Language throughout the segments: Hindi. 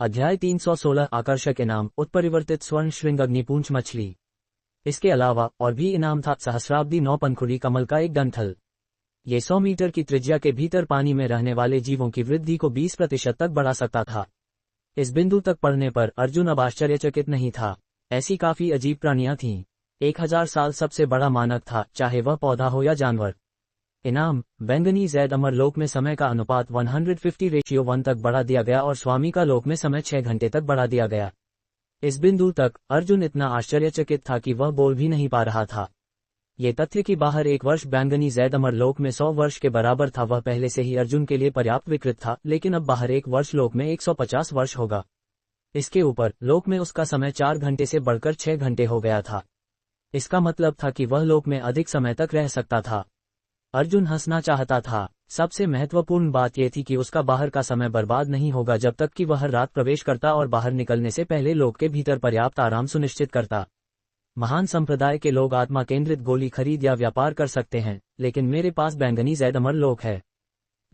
अध्याय 316 आकर्षक इनाम उत्परिवर्तित स्वर्ण श्रृंग अग्निपूंछ मछली। इसके अलावा और भी इनाम था सहस्राब्दी 9 पंखुड़ी कमल का एक डंठल। ये 100 मीटर की त्रिज्या के भीतर पानी में रहने वाले जीवों की वृद्धि को 20% तक बढ़ा सकता था। इस बिंदु तक पढ़ने पर अर्जुन अब आश्चर्यचकित नहीं था। ऐसी काफी अजीब प्राणियां थीं। 1000 साल सबसे बड़ा मानक था, चाहे वह पौधा हो या जानवर। इनाम बैंगनी जैद अमर लोक में समय का अनुपात 150:1 तक बढ़ा दिया गया और स्वामी का लोक में समय 6 घंटे तक बढ़ा दिया गया। इस बिंदु तक अर्जुन इतना आश्चर्यचकित था कि वह बोल भी नहीं पा रहा था। ये तथ्य कि बाहर 1 वर्ष बैंगनी जैद अमर लोक में 100 वर्ष के बराबर था, वह पहले से ही अर्जुन के लिए पर्याप्त विकृत था, लेकिन अब बाहर 1 वर्ष लोक में 150 वर्ष होगा। इसके ऊपर लोक में उसका समय 4 घंटे से बढ़कर 6 घंटे हो गया था। इसका मतलब था कि वह लोक में अधिक समय तक रह सकता था। अर्जुन हंसना चाहता था। सबसे महत्वपूर्ण बात यह थी कि उसका बाहर का समय बर्बाद नहीं होगा जब तक कि वह रात प्रवेश करता और बाहर निकलने से पहले लोक के भीतर पर्याप्त आराम सुनिश्चित करता। महान संप्रदाय के लोग आत्मा केंद्रित गोली खरीद या व्यापार कर सकते हैं, लेकिन मेरे पास बैंगनी जैद अमर लोक है।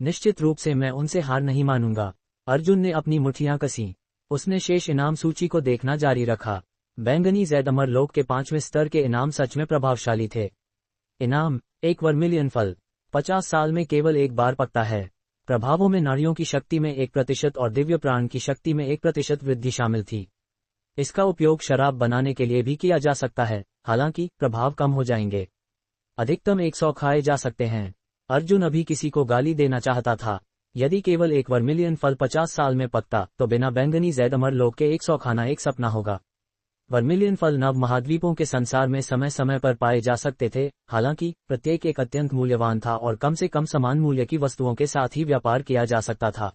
निश्चित रूप से मैं उनसे हार नहीं मानूंगा। अर्जुन ने अपनी मुट्ठियां कसी। उसने शेष इनाम सूची को देखना जारी रखा। बैंगनी जैद अमर लोक के 5वें स्तर के इनाम सच में प्रभावशाली थे। इनाम 1 वर्मिलियन फल 50 साल में केवल एक बार पकता है। प्रभावों में नाड़ियों की शक्ति में 1% और दिव्य प्राण की शक्ति में 1% वृद्धि शामिल थी। इसका उपयोग शराब बनाने के लिए भी किया जा सकता है, हालांकि प्रभाव कम हो जाएंगे। अधिकतम 100 खाए जा सकते हैं। अर्जुन अभी किसी को गाली देना चाहता था। यदि केवल 1 वर्मिलियन फल 50 साल में पकता तो बिना बैंगनी जैद अमर लोक के 100 खाना एक सपना होगा। वर्मिलियन फल नव महाद्वीपों के संसार में समय समय पर पाए जा सकते थे, हालांकि प्रत्येक एक अत्यंत मूल्यवान था और कम से कम समान मूल्य की वस्तुओं के साथ ही व्यापार किया जा सकता था।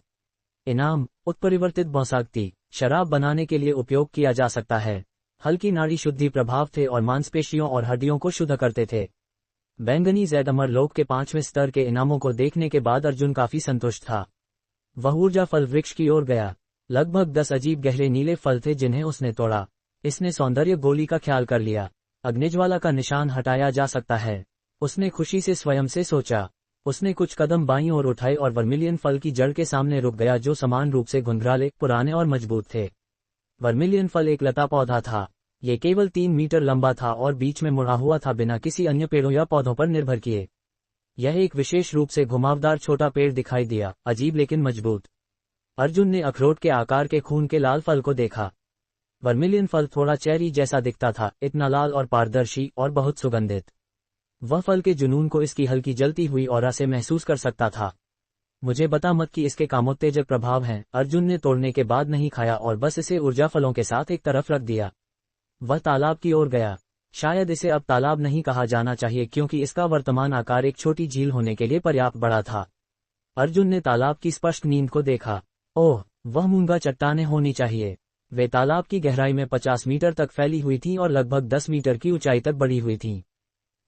इनाम उत्परिवर्तित बौसाक्ति शराब बनाने के लिए उपयोग किया जा सकता है। हल्की नाड़ी शुद्धि प्रभाव थे और मांसपेशियों और हड्डियों को शुद्ध करते थे। बैंगनी जैद अमर लोक के 5वें स्तर के इनामों को देखने के बाद अर्जुन काफी संतुष्ट था। वह ऊर्जा फल वृक्ष की ओर गया। लगभग 10 अजीब गहरे नीले फल थे जिन्हें उसने तोड़ा। इसने सौंदर्य गोली का ख्याल कर लिया। अग्निज्वाला का निशान हटाया जा सकता है। उसने खुशी से स्वयं से सोचा। उसने कुछ कदम बाईं ओर उठाए और वर्मिलियन फल की जड़ के सामने रुक गया, जो समान रूप से घुंघराले, पुराने और मजबूत थे। वर्मिलियन फल एक लता पौधा था। ये केवल 3 मीटर लंबा था और बीच में मुड़ा हुआ था, बिना किसी अन्य पेड़ों या पौधों पर निर्भर किए। यह एक विशेष रूप से घुमावदार छोटा पेड़ दिखाई दिया, अजीब लेकिन मजबूत। अर्जुन ने अखरोट के आकार के खून के लाल फल को देखा। वर्मिलियन फल थोड़ा चेरी जैसा दिखता था, इतना लाल और पारदर्शी और बहुत सुगंधित। वह फल के जुनून को इसकी हल्की जलती हुई ऑरा से महसूस कर सकता था। मुझे बता मत कि इसके कामोत्तेजक प्रभाव हैं। अर्जुन ने तोड़ने के बाद नहीं खाया और बस इसे ऊर्जा फलों के साथ एक तरफ रख दिया। वह तालाब की ओर गया। शायद इसे अब तालाब नहीं कहा जाना चाहिए क्योंकि इसका वर्तमान आकार एक छोटी झील होने के लिए पर्याप्त बड़ा था। अर्जुन ने तालाब की स्पष्ट नींद को देखा। ओह, वह मूंगा चट्टानें होनी चाहिए। वे तालाब की गहराई में 50 मीटर तक फैली हुई थीं और लगभग 10 मीटर की ऊंचाई तक बढ़ी हुई थीं।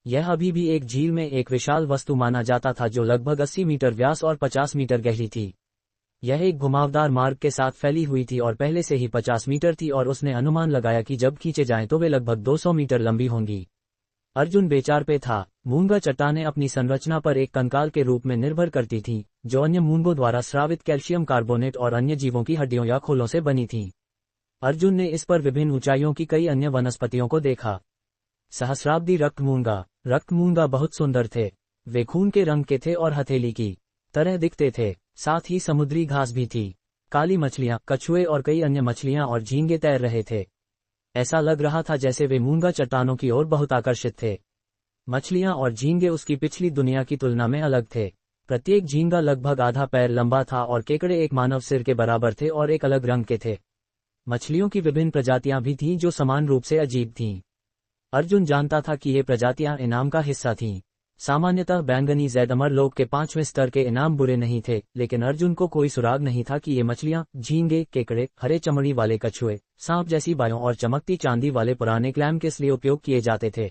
यह अभी भी एक झील में एक विशाल वस्तु माना जाता था जो लगभग 80 मीटर व्यास और 50 मीटर गहरी थी। यह एक घुमावदार मार्ग के साथ फैली हुई थी और पहले से ही 50 मीटर थी और उसने अनुमान लगाया कि जब खींचे जाएं तो वे लगभग 200 मीटर लंबी होंगी। अर्जुन बेचार पे था। मूंगा चट्टानें अपनी संरचना पर एक कंकाल के रूप में निर्भर करती थीं, जो अन्य मूंगों द्वारा स्रावित कैल्शियम कार्बोनेट और अन्य जीवों की हड्डियों या खोलों से बनी थीं। अर्जुन ने इस पर विभिन्न ऊंचाइयों की कई अन्य वनस्पतियों को देखा। सहस्राब्दी रक्त मूंगा बहुत सुंदर थे। वे खून के रंग के थे और हथेली की तरह दिखते थे। साथ ही समुद्री घास भी थी। काली मछलियां, कछुए और कई अन्य मछलियां और झींगे तैर रहे थे। ऐसा लग रहा था जैसे वे मूंगा चट्टानों की ओर बहुत आकर्षित थे। मछलियां और झींगे उसकी पिछली दुनिया की तुलना में अलग थे। प्रत्येक झींगा लगभग आधा पैर लंबा था और केकड़े एक मानव सिर के बराबर थे और एक अलग रंग के थे। मछलियों की विभिन्न प्रजातियां भी थीं जो समान रूप से अजीब थीं। अर्जुन जानता था कि ये प्रजातियां इनाम का हिस्सा थीं। सामान्यतः बैंगनी जैद अमर लोक के 5वें स्तर के इनाम बुरे नहीं थे, लेकिन अर्जुन को कोई सुराग नहीं था कि ये मछलियां, झींगे, केकड़े, हरे चमड़ी वाले कछुए, सांप जैसी बायों और चमकती चांदी वाले पुराने क्लैम किस लिए उपयोग किए जाते थे।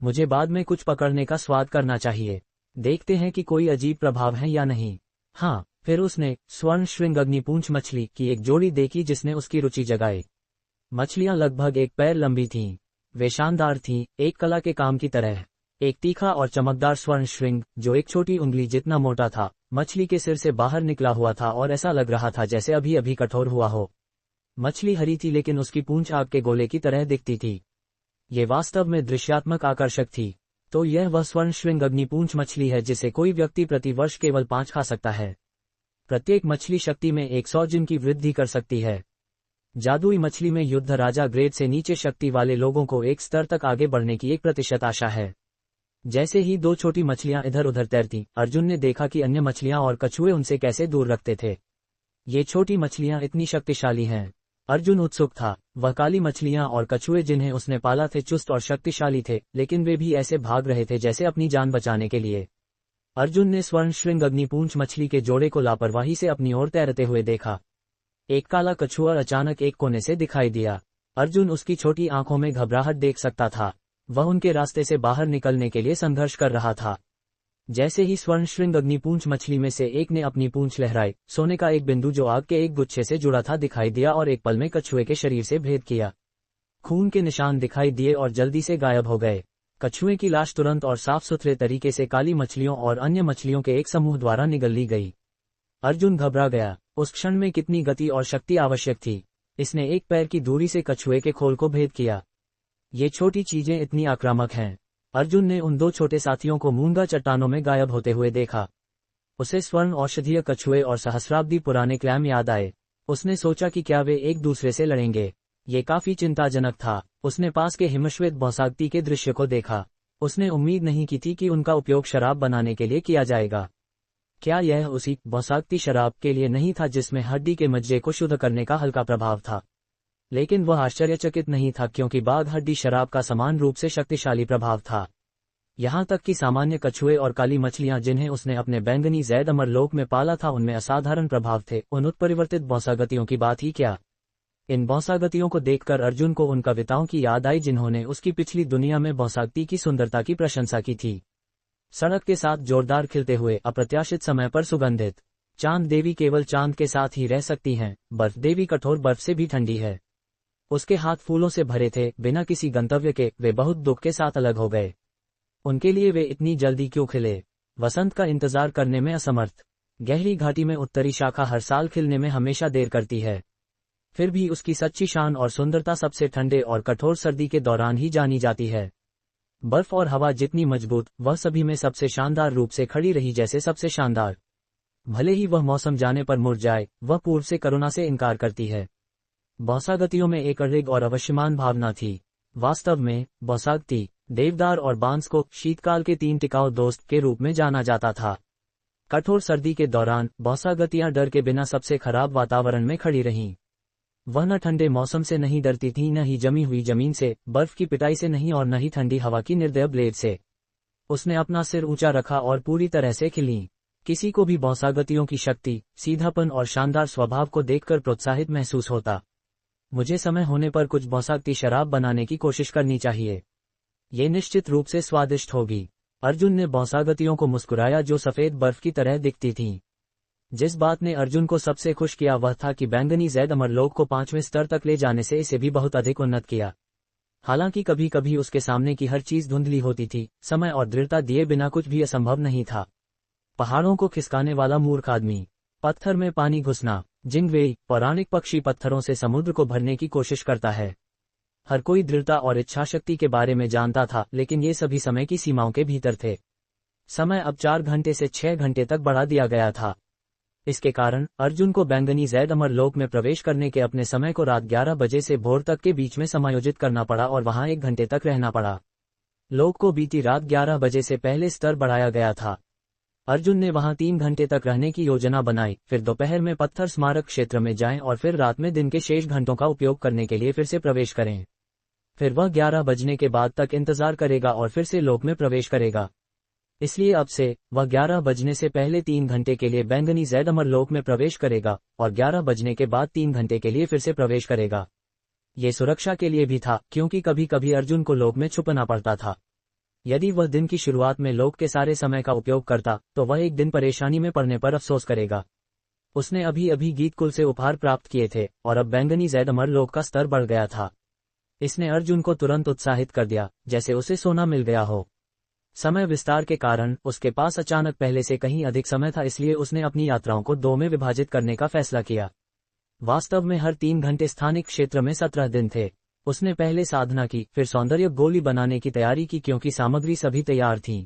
मुझे बाद में कुछ पकड़ने का स्वाद करना चाहिए। देखते हैं कि कोई अजीब प्रभाव है या नहीं। हाँ, फिर उसने स्वर्ण श्रृंग अग्निपूंछ मछली की एक जोड़ी देखी जिसने उसकी रुचि जगाई। मछलियां लगभग 1 पैर लंबी थीं। वे शानदार थीं, एक कला के काम की तरह। एक तीखा और चमकदार स्वर्ण श्रृंग जो एक छोटी उंगली जितना मोटा था, मछली के सिर से बाहर निकला हुआ था और ऐसा लग रहा था जैसे अभी अभी कठोर हुआ हो। मछली हरी थी लेकिन उसकी पूंछ आग के गोले की तरह दिखती थी। ये वास्तव में दृश्यात्मक आकर्षक थी। तो यह वह स्वर्ण श्रृंग अग्निपूंछ मछली है जिसे कोई व्यक्ति प्रति वर्ष केवल 5 खा सकता है। प्रत्येक मछली शक्ति में 100 जिन की वृद्धि कर सकती है। जादुई मछली में युद्ध राजा ग्रेड से नीचे शक्ति वाले लोगों को एक स्तर तक आगे बढ़ने की 1% आशा है। जैसे ही 2 छोटी मछलियां इधर उधर तैरती, अर्जुन ने देखा कि अन्य मछलियां और कछुए उनसे कैसे दूर रखते थे। ये छोटी मछलियां इतनी शक्तिशाली हैं। अर्जुन उत्सुक था। वह काली मछलियां और कछुए जिन्हें उसने पाला थे चुस्त और शक्तिशाली थे, लेकिन वे भी ऐसे भाग रहे थे जैसे अपनी जान बचाने के लिए। अर्जुन ने स्वर्ण श्रृंग अग्निपूंछ मछली के जोड़े को लापरवाही से अपनी ओर तैरते हुए देखा। एक काला कछुआ अचानक एक कोने से दिखाई दिया। अर्जुन उसकी छोटी आंखों में घबराहट देख सकता था। वह उनके रास्ते से बाहर निकलने के लिए संघर्ष कर रहा था। जैसे ही स्वर्ण श्रृंग अग्निपूंछ मछली में से एक ने अपनी पूंछ लहराई, सोने का एक बिंदु जो आग के एक गुच्छे से जुड़ा था दिखाई दिया और एक पल में कछुए के शरीर से भेद किया। खून के निशान दिखाई दिए और जल्दी से गायब हो गए। कछुए की लाश तुरंत और साफ सुथरे तरीके से काली मछलियों और अन्य मछलियों के एक समूह द्वारा निगल ली गई। अर्जुन घबरा गया। उस क्षण में कितनी गति और शक्ति आवश्यक थी। इसने एक पैर की दूरी से कछुए के खोल को भेद किया। ये छोटी चीजें इतनी आक्रामक हैं। अर्जुन ने उन 2 छोटे साथियों को मूंगा चट्टानों में गायब होते हुए देखा। उसे स्वर्ण औषधीय कछुए और सहस्राब्दी पुराने क्लैम याद आए। उसने सोचा कि क्या वे एक दूसरे से लड़ेंगे। ये काफी चिंताजनक था। उसने पास के हिमश्वेत बौसाग्ती के दृश्य को देखा। उसने उम्मीद नहीं की थी कि उनका उपयोग शराब बनाने के लिए किया जाएगा। क्या यह उसी बौसाग्ती शराब के लिए नहीं था जिसमें हड्डी के मज्जे को शुद्ध करने का हल्का प्रभाव था? लेकिन वह आश्चर्यचकित नहीं था क्योंकि बाघ हड्डी शराब का समान रूप से शक्तिशाली प्रभाव था। यहाँ तक कि सामान्य कछुए और काली मछलियां जिन्हें उसने अपने बैंगनी जैद अमरलोक में पाला था उनमें असाधारण प्रभाव थे। उन उत्परिवर्तित बौसागतियों की बात ही क्या। इन बौसागतियों को देखकर अर्जुन को उन कविताओं की याद आई जिन्होंने उसकी पिछली दुनिया में बौसागती की सुंदरता की प्रशंसा की थी। सड़क के साथ जोरदार खिलते हुए, अप्रत्याशित समय पर सुगंधित। चांद देवी केवल चांद के साथ ही रह सकती हैं, बर्फ देवी कठोर बर्फ से भी ठंडी है। उसके हाथ फूलों से भरे थे, बिना किसी गंतव्य के। वे बहुत दुख के साथ अलग हो गए। उनके लिए वे इतनी जल्दी क्यों खिले? वसंत का इंतजार करने में असमर्थ। गहरी घाटी में उत्तरी शाखा हर साल खिलने में हमेशा देर करती है। फिर भी उसकी सच्ची शान और सुंदरता सबसे ठंडे और कठोर सर्दी के दौरान ही जानी जाती है। बर्फ और हवा जितनी मजबूत, वह सभी में सबसे शानदार रूप से खड़ी रही जैसे सबसे शानदार। भले ही वह मौसम जाने पर मुरझाए, वह पूर्व से करुणा से इनकार करती है। बौसागतियों में एक अड़िग और अवश्यमान भावना थी। वास्तव में बौसागती, देवदार और बांस को शीतकाल के 3 टिकाऊ दोस्त के रूप में जाना जाता था। कठोर सर्दी के दौरान बौसागतियां डर के बिना सबसे खराब वातावरण में खड़ी रहीं। वह न ठंडे मौसम से नहीं डरती थी, न ही जमी हुई जमीन से, बर्फ की पिटाई से नहीं और न ही ठंडी हवा की निर्दय ब्लेड से। उसने अपना सिर ऊंचा रखा और पूरी तरह से खिली। किसी को भी बौसागतियों की शक्ति, सीधापन और शानदार स्वभाव को देखकर प्रोत्साहित महसूस होता। मुझे समय होने पर कुछ बौसागती शराब बनाने की कोशिश करनी चाहिए। ये निश्चित रूप से स्वादिष्ट होगी। अर्जुन ने बौसागतियों को मुस्कुराया जो सफेद बर्फ की तरह दिखती थीं। जिस बात ने अर्जुन को सबसे खुश किया वह था कि बैंगनी जैद अमरलोक को 5वें स्तर तक ले जाने से इसे भी बहुत अधिक उन्नत किया। हालांकि कभी कभी उसके सामने की हर चीज धुंधली होती थी, समय और दृढ़ता दिए बिना कुछ भी असंभव नहीं था। पहाड़ों को खिसकाने वाला मूर्ख आदमी, पत्थर में पानी घुसना। जिंगवेई, पौराणिक पक्षी, पत्थरों से समुद्र को भरने की कोशिश करता है। हर कोई दृढ़ता और इच्छाशक्ति के बारे में जानता था, लेकिन ये सभी समय की सीमाओं के भीतर थे। समय अब 4 घंटे से 6 घंटे तक बढ़ा दिया गया था। इसके कारण अर्जुन को बैंगनी जैद अमरलोक में प्रवेश करने के अपने समय को रात 11 बजे से भोर तक के बीच में समायोजित करना पड़ा और वहां 1 घंटे तक रहना पड़ा। लोक को बीती रात 11 बजे से पहले स्तर बढ़ाया गया था। अर्जुन ने वहां 3 घंटे तक रहने की योजना बनाई, फिर दोपहर में पत्थर स्मारक क्षेत्र में जाएं और फिर रात में दिन के शेष घंटों का उपयोग करने के लिए फिर से प्रवेश करें। फिर वह 11 बजने के बाद तक इंतजार करेगा और फिर से लोक में प्रवेश करेगा। इसलिए अब से वह 11 बजने से पहले 3 घंटे के लिए बैंगनी जैद अमरलोक में प्रवेश करेगा और 11 बजने के बाद 3 घंटे के लिए फिर से प्रवेश करेगा। ये सुरक्षा के लिए भी था, क्योंकि कभी कभी अर्जुन को लोक में छुपना पड़ता था। यदि वह दिन की शुरुआत में लोक के सारे समय का उपयोग करता तो वह एक दिन परेशानी में पड़ने पर अफसोस करेगा। उसने अभी अभी गीतकुल से उपहार प्राप्त किए थे और अब बैंगनी जैद अमरलोक का स्तर बढ़ गया था। इसने अर्जुन को तुरंत उत्साहित कर दिया, जैसे उसे सोना मिल गया हो। समय विस्तार के कारण उसके पास अचानक पहले से कहीं अधिक समय था, इसलिए उसने अपनी यात्राओं को 2 में विभाजित करने का फैसला किया। वास्तव में हर 3 घंटे स्थानिक क्षेत्र में 17 दिन थे। उसने पहले साधना की, फिर सौंदर्य गोली बनाने की तैयारी की क्योंकि सामग्री सभी तैयार थी।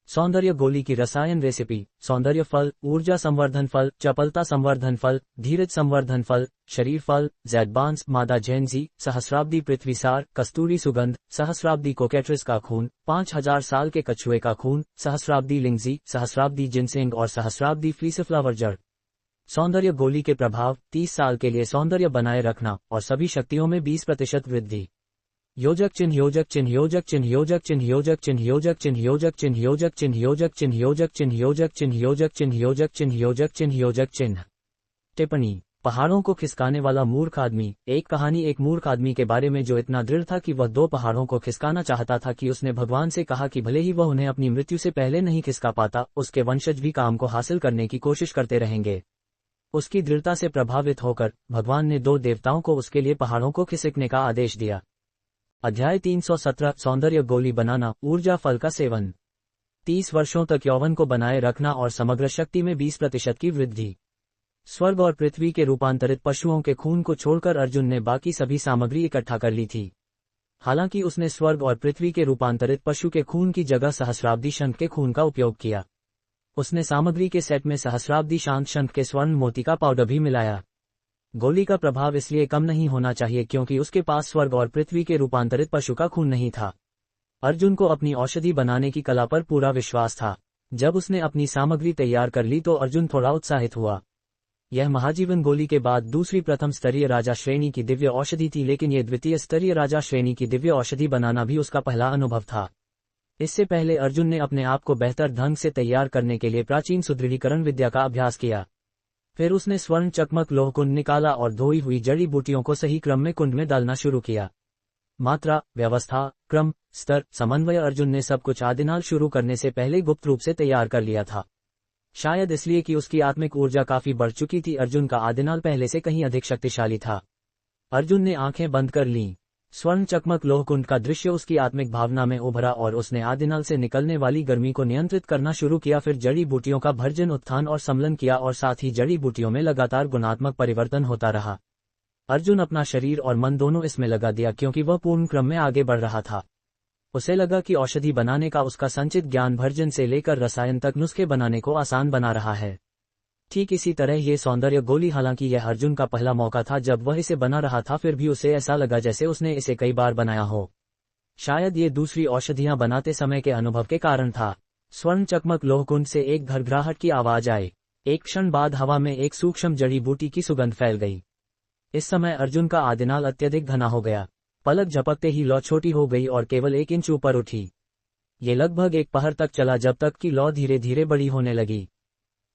सौंदर्य गोली की रसायन रेसिपी: सौंदर्य फल, ऊर्जा संवर्धन फल, चपलता संवर्धन फल, धीरज संवर्धन फल, शरीर फल, जैडबांस, मादा जैनजी, सहस्राब्दी पृथ्वीसार, कस्तूरी सुगंध, सहस्राब्दी कोकेट्रिस का खून, 5000 साल के कछुए का खून, सहस्राब्दी लिंगजी, सहस्राब्दी जिनसेंग और सहस्राब्दी फ्लीसफ्लावर जड़। सौंदर्य गोली के प्रभाव: 30 साल के लिए सौंदर्य बनाए रखना और सभी शक्तियों में 20% वृद्धि। योजक चिन्ह योजक चिन्ह योजक चिन्ह योजक चिन्ह योजक चिन्ह योजक चिन्ह योजक चिन्ह योजक चिन्ह योजक चिन्ह योजक चिन्ह योजक चिन्ह योजक चिन्ह योजक चिन्ह योजक चिन्ह योजक चिन्ह। टिप्पणी: पहाड़ों को खिसकाने वाला मूर्ख आदमी। एक कहानी एक मूर्ख आदमी के बारे में जो इतना दृढ़ था कि वह 2 पहाड़ों को खिसकाना चाहता था कि उसने भगवान से कहा कि भले ही वह उन्हें अपनी मृत्यु से पहले नहीं खिसका पाता, उसके वंशज भी काम को हासिल करने की कोशिश करते रहेंगे। उसकी दृढ़ता से प्रभावित होकर भगवान ने 2 देवताओं को उसके लिए पहाड़ों को खिसकने का आदेश दिया। अध्याय 317 सौंदर्य गोली बनाना, ऊर्जा फल का सेवन। 30 वर्षों तक यौवन को बनाए रखना और समग्र शक्ति में 20% की वृद्धि। स्वर्ग और पृथ्वी के रूपांतरित पशुओं के खून को छोड़कर अर्जुन ने बाकी सभी सामग्री इकट्ठा कर ली थी। हालांकि उसने स्वर्ग और पृथ्वी के रूपांतरित पशु के खून की जगह सहस्राब्दी शंख के खून का उपयोग किया। उसने सामग्री के सेट में सहस्राब्दी शांत शंख के स्वर्ण मोती का पाउडर भी मिलाया। गोली का प्रभाव इसलिए कम नहीं होना चाहिए क्योंकि उसके पास स्वर्ग और पृथ्वी के रूपांतरित पशु का खून नहीं था। अर्जुन को अपनी औषधि बनाने की कला पर पूरा विश्वास था। जब उसने अपनी सामग्री तैयार कर ली तो अर्जुन थोड़ा उत्साहित हुआ। यह महाजीवन गोली के बाद दूसरी प्रथम स्तरीय राजा श्रेणी की दिव्य औषधि थी, लेकिन यह द्वितीय स्तरीय राजा श्रेणी की दिव्य औषधि बनाना भी उसका पहला अनुभव था। इससे पहले अर्जुन ने अपने आप को बेहतर ढंग से तैयार करने के लिए प्राचीन सुदृढ़ीकरण विद्या का अभ्यास किया। फिर उसने स्वर्ण चकमक लोह कुंड निकाला और धोई हुई जड़ी बूटियों को सही क्रम में कुंड में डालना शुरू किया। मात्रा, व्यवस्था, क्रम, स्तर, समन्वय। अर्जुन ने सब कुछ आदिनाल शुरू करने से पहले गुप्त रूप से तैयार कर लिया था। शायद इसलिए कि उसकी आत्मिक ऊर्जा काफी बढ़ चुकी थी। अर्जुन का आदिनाल पहले से कहीं अधिक शक्तिशाली था। अर्जुन ने आंखें बंद कर लीं। स्वर्ण चकमक लोहकुंड का दृश्य उसकी आत्मिक भावना में उभरा और उसने आदिनाल से निकलने वाली गर्मी को नियंत्रित करना शुरू किया। फिर जड़ी बूटियों का भर्जन, उत्थान और सम्लन किया और साथ ही जड़ी बूटियों में लगातार गुणात्मक परिवर्तन होता रहा। अर्जुन अपना शरीर और मन दोनों इसमें लगा दिया क्योंकि वह पूर्ण क्रम में आगे बढ़ रहा था। उसे लगा कि औषधि बनाने का उसका संचित ज्ञान भर्जन से लेकर रसायन तक नुस्खे बनाने को आसान बना रहा है। ठीक इसी तरह ये सौंदर्य गोली, हालांकि यह अर्जुन का पहला मौका था जब वह इसे बना रहा था, फिर भी उसे ऐसा लगा जैसे उसने इसे कई बार बनाया हो। शायद ये दूसरी औषधियां बनाते समय के अनुभव के कारण था। स्वर्ण चकमक लोहकुंड से एक घरघराहट की आवाज आई। एक क्षण बाद हवा में एक सूक्ष्म जड़ी बूटी की सुगंध फैल गई। इस समय अर्जुन का आदिनाल अत्यधिक घना हो गया। पलक झपकते ही लौ छोटी हो गई और केवल 1 इंच ऊपर उठी। ये लगभग 1 पहर तक चला जब तक कि लौ धीरे धीरे बड़ी होने लगी।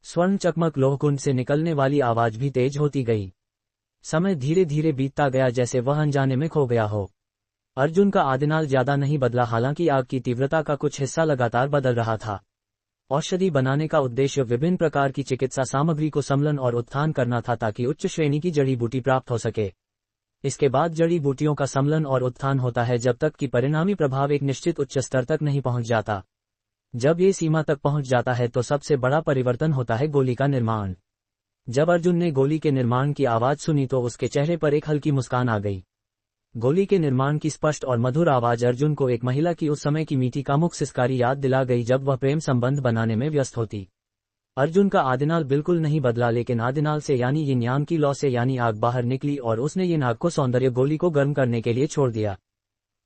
स्वर्ण चकमक लोहकुंड से निकलने वाली आवाज भी तेज होती गई। समय धीरे धीरे बीतता गया जैसे वह अनजाने में खो गया हो। अर्जुन का आदिनाल ज्यादा नहीं बदला, हालांकि आग की तीव्रता का कुछ हिस्सा लगातार बदल रहा था। औषधि बनाने का उद्देश्य विभिन्न प्रकार की चिकित्सा सामग्री को सम्लन और उत्थान करना था ताकि उच्च श्रेणी की जड़ी बूटी प्राप्त हो सके। इसके बाद जड़ी बूटियों का सम्लन और उत्थान होता है जब तक कि परिणामी प्रभाव एक निश्चित उच्च स्तर तक नहीं पहुंच जाता। जब ये सीमा तक पहुंच जाता है तो सबसे बड़ा परिवर्तन होता है गोली का निर्माण। जब अर्जुन ने गोली के निर्माण की आवाज सुनी तो उसके चेहरे पर एक हल्की मुस्कान आ गई। गोली के निर्माण की स्पष्ट और मधुर आवाज अर्जुन को एक महिला की उस समय की मीठी कामुक सिसकारी याद दिला गई जब वह प्रेम संबंध बनाने में व्यस्त होती। अर्जुन का आदिनाल बिल्कुल नहीं बदला, लेकिन आदिनाल से यानी यिन यांग की लौ से यानी आग बाहर निकली और उसने यिन आग को सौंदर्य गोली को गर्म करने के लिए छोड़ दिया।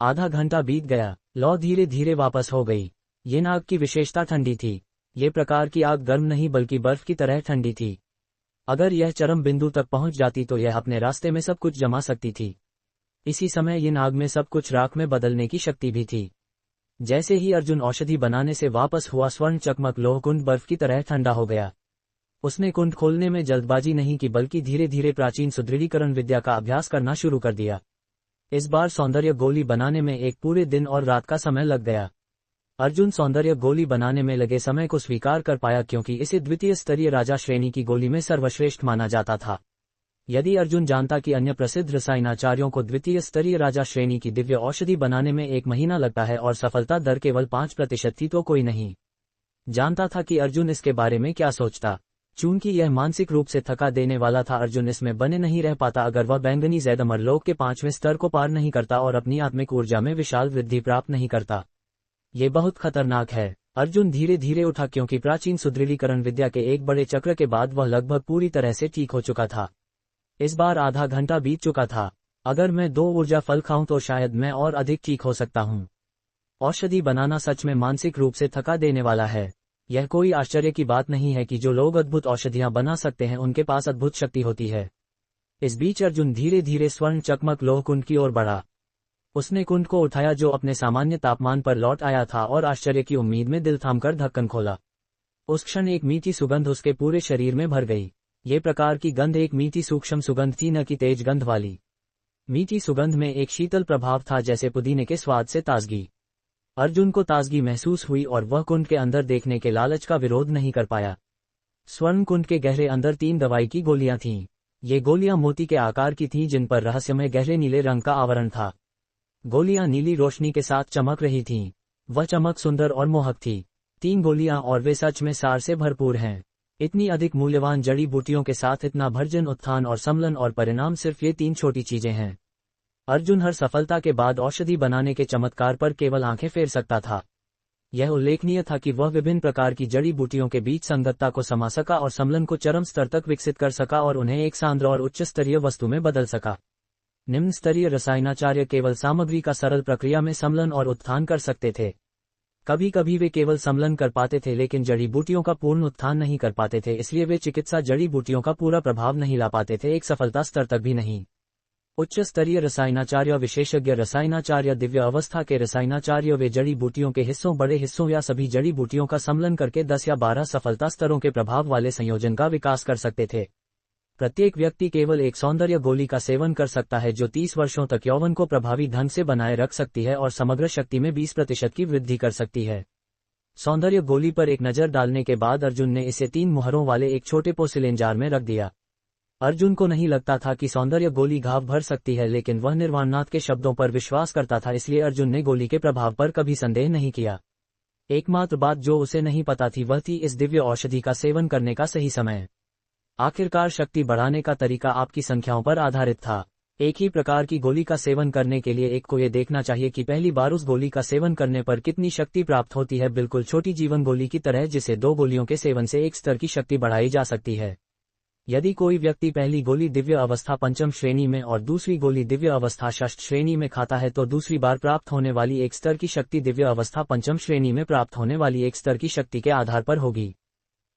आधा घंटा बीत गया। लौ धीरे धीरे वापस हो गई। यिन आग की विशेषता ठंडी थी। ये प्रकार की आग गर्म नहीं बल्कि बर्फ की तरह ठंडी थी। अगर यह चरम बिंदु तक पहुंच जाती तो यह अपने रास्ते में सब कुछ जमा सकती थी। इसी समय यिन आग में सब कुछ राख में बदलने की शक्ति भी थी। जैसे ही अर्जुन औषधि बनाने से वापस हुआ, स्वर्ण चकमक लोहकुंड बर्फ की तरह ठंडा हो गया। उसने कुंड खोलने में जल्दबाजी नहीं की बल्कि धीरे धीरे प्राचीन सुदृढ़ीकरण विद्या का अभ्यास करना शुरू कर दिया। इस बार सौंदर्य गोली बनाने में एक पूरे दिन और रात का समय लग गया। अर्जुन सौंदर्य गोली बनाने में लगे समय को स्वीकार कर पाया क्योंकि इसे द्वितीय स्तरीय राजा श्रेणी की गोली में सर्वश्रेष्ठ माना जाता था। यदि अर्जुन जानता कि अन्य प्रसिद्ध रसायनाचार्यों को द्वितीय स्तरीय राजा श्रेणी की दिव्य औषधि बनाने में 1 महीना लगता है और सफलता दर केवल 5% थी तो कोई नहीं जानता था कि अर्जुन इसके बारे में क्या सोचता। चूंकि यह मानसिक रूप से थका देने वाला था, अर्जुन इसमें बने नहीं रह पाता अगर वह बैंगनी जैद अमरलोक के 5वें स्तर को पार नहीं करता और अपनी आत्मिक ऊर्जा में विशाल वृद्धि प्राप्त नहीं करता। ये बहुत खतरनाक है। अर्जुन धीरे धीरे उठा क्योंकि प्राचीन सुदृढ़ीकरण विद्या के एक बड़े चक्र के बाद वह लगभग पूरी तरह से ठीक हो चुका था। इस बार आधा घंटा बीत चुका था। अगर मैं 2 ऊर्जा फल खाऊं तो शायद मैं और अधिक ठीक हो सकता हूं। औषधि बनाना सच में मानसिक रूप से थका देने वाला है। यह कोई आश्चर्य की बात नहीं है कि जो लोग अद्भुत औषधियां बना सकते हैं उनके पास अद्भुत शक्ति होती है। इस बीच अर्जुन धीरे धीरे स्वर्ण चकमक लोह कुंड की ओर बढ़ा। उसने कुंड को उठाया जो अपने सामान्य तापमान पर लौट आया था और आश्चर्य की उम्मीद में दिल थामकर ढक्कन खोला। उस क्षण एक मीठी सुगंध उसके पूरे शरीर में भर गई। ये प्रकार की गंध एक मीठी सूक्ष्म सुगंध थी, न कि तेज गंध वाली। मीठी सुगंध में एक शीतल प्रभाव था, जैसे पुदीने के स्वाद से ताजगी। अर्जुन को ताजगी महसूस हुई और वह कुंड के अंदर देखने के लालच का विरोध नहीं कर पाया। स्वर्ण कुंड के गहरे अंदर 3 दवाई की गोलियां थीं। ये गोलियां मोती के आकार की थीं जिन पर रहस्यमय गहरे नीले रंग का आवरण था। गोलियां नीली रोशनी के साथ चमक रही थीं। वह चमक सुंदर और मोहक थी। 3 गोलियां और वे सच में सार से भरपूर हैं। इतनी अधिक मूल्यवान जड़ी बूटियों के साथ इतना भर्जन उत्थान और सम्लन और परिणाम, सिर्फ ये 3 छोटी चीजें हैं। अर्जुन हर सफलता के बाद औषधि बनाने के चमत्कार पर केवल आंखें फेर सकता था। यह उल्लेखनीय था कि वह विभिन्न प्रकार की जड़ी बूटियों के बीच संगतता को समा सका और सम्लन को चरम स्तर तक विकसित कर सका और उन्हें एक सांद्र और उच्च स्तरीय वस्तु में बदल सका। निम्न स्तरीय रसायनाचार्य केवल सामग्री का सरल प्रक्रिया में सम्लन और उत्थान कर सकते थे। कभी कभी वे केवल सम्लन कर पाते थे लेकिन जड़ी बूटियों का पूर्ण उत्थान नहीं कर पाते थे, इसलिए वे चिकित्सा जड़ी बूटियों का पूरा प्रभाव नहीं ला पाते थे, एक सफलता स्तर तक भी नहीं। उच्च स्तरीय रसायनाचार्य, विशेषज्ञ रसायनाचार्य, दिव्य अवस्था के रसायनाचार्य वे जड़ी बूटियों के हिस्सों, बड़े हिस्सों या सभी जड़ी बूटियों का सम्लन करके 10 या 12 सफलता स्तरों के प्रभाव वाले संयोजन का विकास कर सकते थे। प्रत्येक व्यक्ति केवल एक सौंदर्य गोली का सेवन कर सकता है जो 30 वर्षों तक यौवन को प्रभावी ढंग से बनाए रख सकती है और समग्र शक्ति में 20% की वृद्धि कर सकती है। सौंदर्य गोली पर एक नज़र डालने के बाद अर्जुन ने इसे 3 मुहरों वाले एक छोटे पोर्सिलेन जार में रख दिया। अर्जुन को नहीं लगता था कि सौंदर्य गोली घाव भर सकती है, लेकिन वह निर्वाणनाथ के शब्दों पर विश्वास करता था, इसलिए अर्जुन ने गोली के प्रभाव पर कभी संदेह नहीं किया। एकमात्र बात जो उसे नहीं पता थी वह थी इस दिव्य औषधि का सेवन करने का सही समय। आखिरकार शक्ति बढ़ाने का तरीका आपकी संख्याओं पर आधारित था। एक ही प्रकार की गोली का सेवन करने के लिए एक को ये देखना चाहिए कि पहली बार उस गोली का सेवन करने पर कितनी शक्ति प्राप्त होती है, बिल्कुल छोटी जीवन गोली की तरह जिसे 2 गोलियों के सेवन से एक स्तर की शक्ति बढ़ाई जा सकती है। यदि कोई व्यक्ति पहली गोली दिव्य अवस्था 5वीं श्रेणी में और दूसरी गोली दिव्य अवस्था 6वीं श्रेणी में खाता है तो दूसरी बार प्राप्त होने वाली एक स्तर की शक्ति दिव्य अवस्था 5वीं श्रेणी में प्राप्त होने वाली एक स्तर की शक्ति के आधार पर होगी।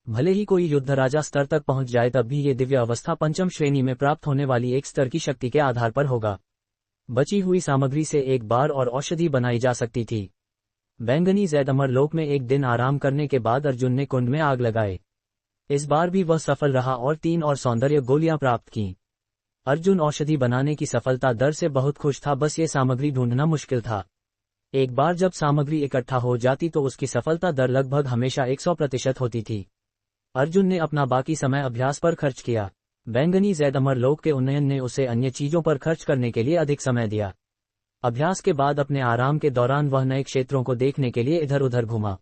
भले ही कोई युद्ध राजा स्तर तक पहुंच जाए तब भी ये दिव्य अवस्था 5वीं श्रेणी में प्राप्त होने वाली एक स्तर की शक्ति के आधार पर होगा। बची हुई सामग्री से एक बार और औषधि बनाई जा सकती थी। बैंगनी जैद अमरलोक में एक दिन आराम करने के बाद अर्जुन ने कुंड में आग लगाई। इस बार भी वह सफल रहा और 3 और सौंदर्य गोलियां प्राप्त की। अर्जुन औषधि बनाने की सफलता दर से बहुत खुश था, बस ये सामग्री ढूंढना मुश्किल था। एक बार जब सामग्री इकट्ठा हो जाती तो उसकी सफलता दर लगभग हमेशा 100% होती थी। अर्जुन ने अपना बाकी समय अभ्यास पर खर्च किया। बैंगनी जैद अमरलोक के उन्नयन ने उसे अन्य चीजों पर खर्च करने के लिए अधिक समय दिया। अभ्यास के बाद अपने आराम के दौरान वह नए क्षेत्रों को देखने के लिए इधर उधर घूमा।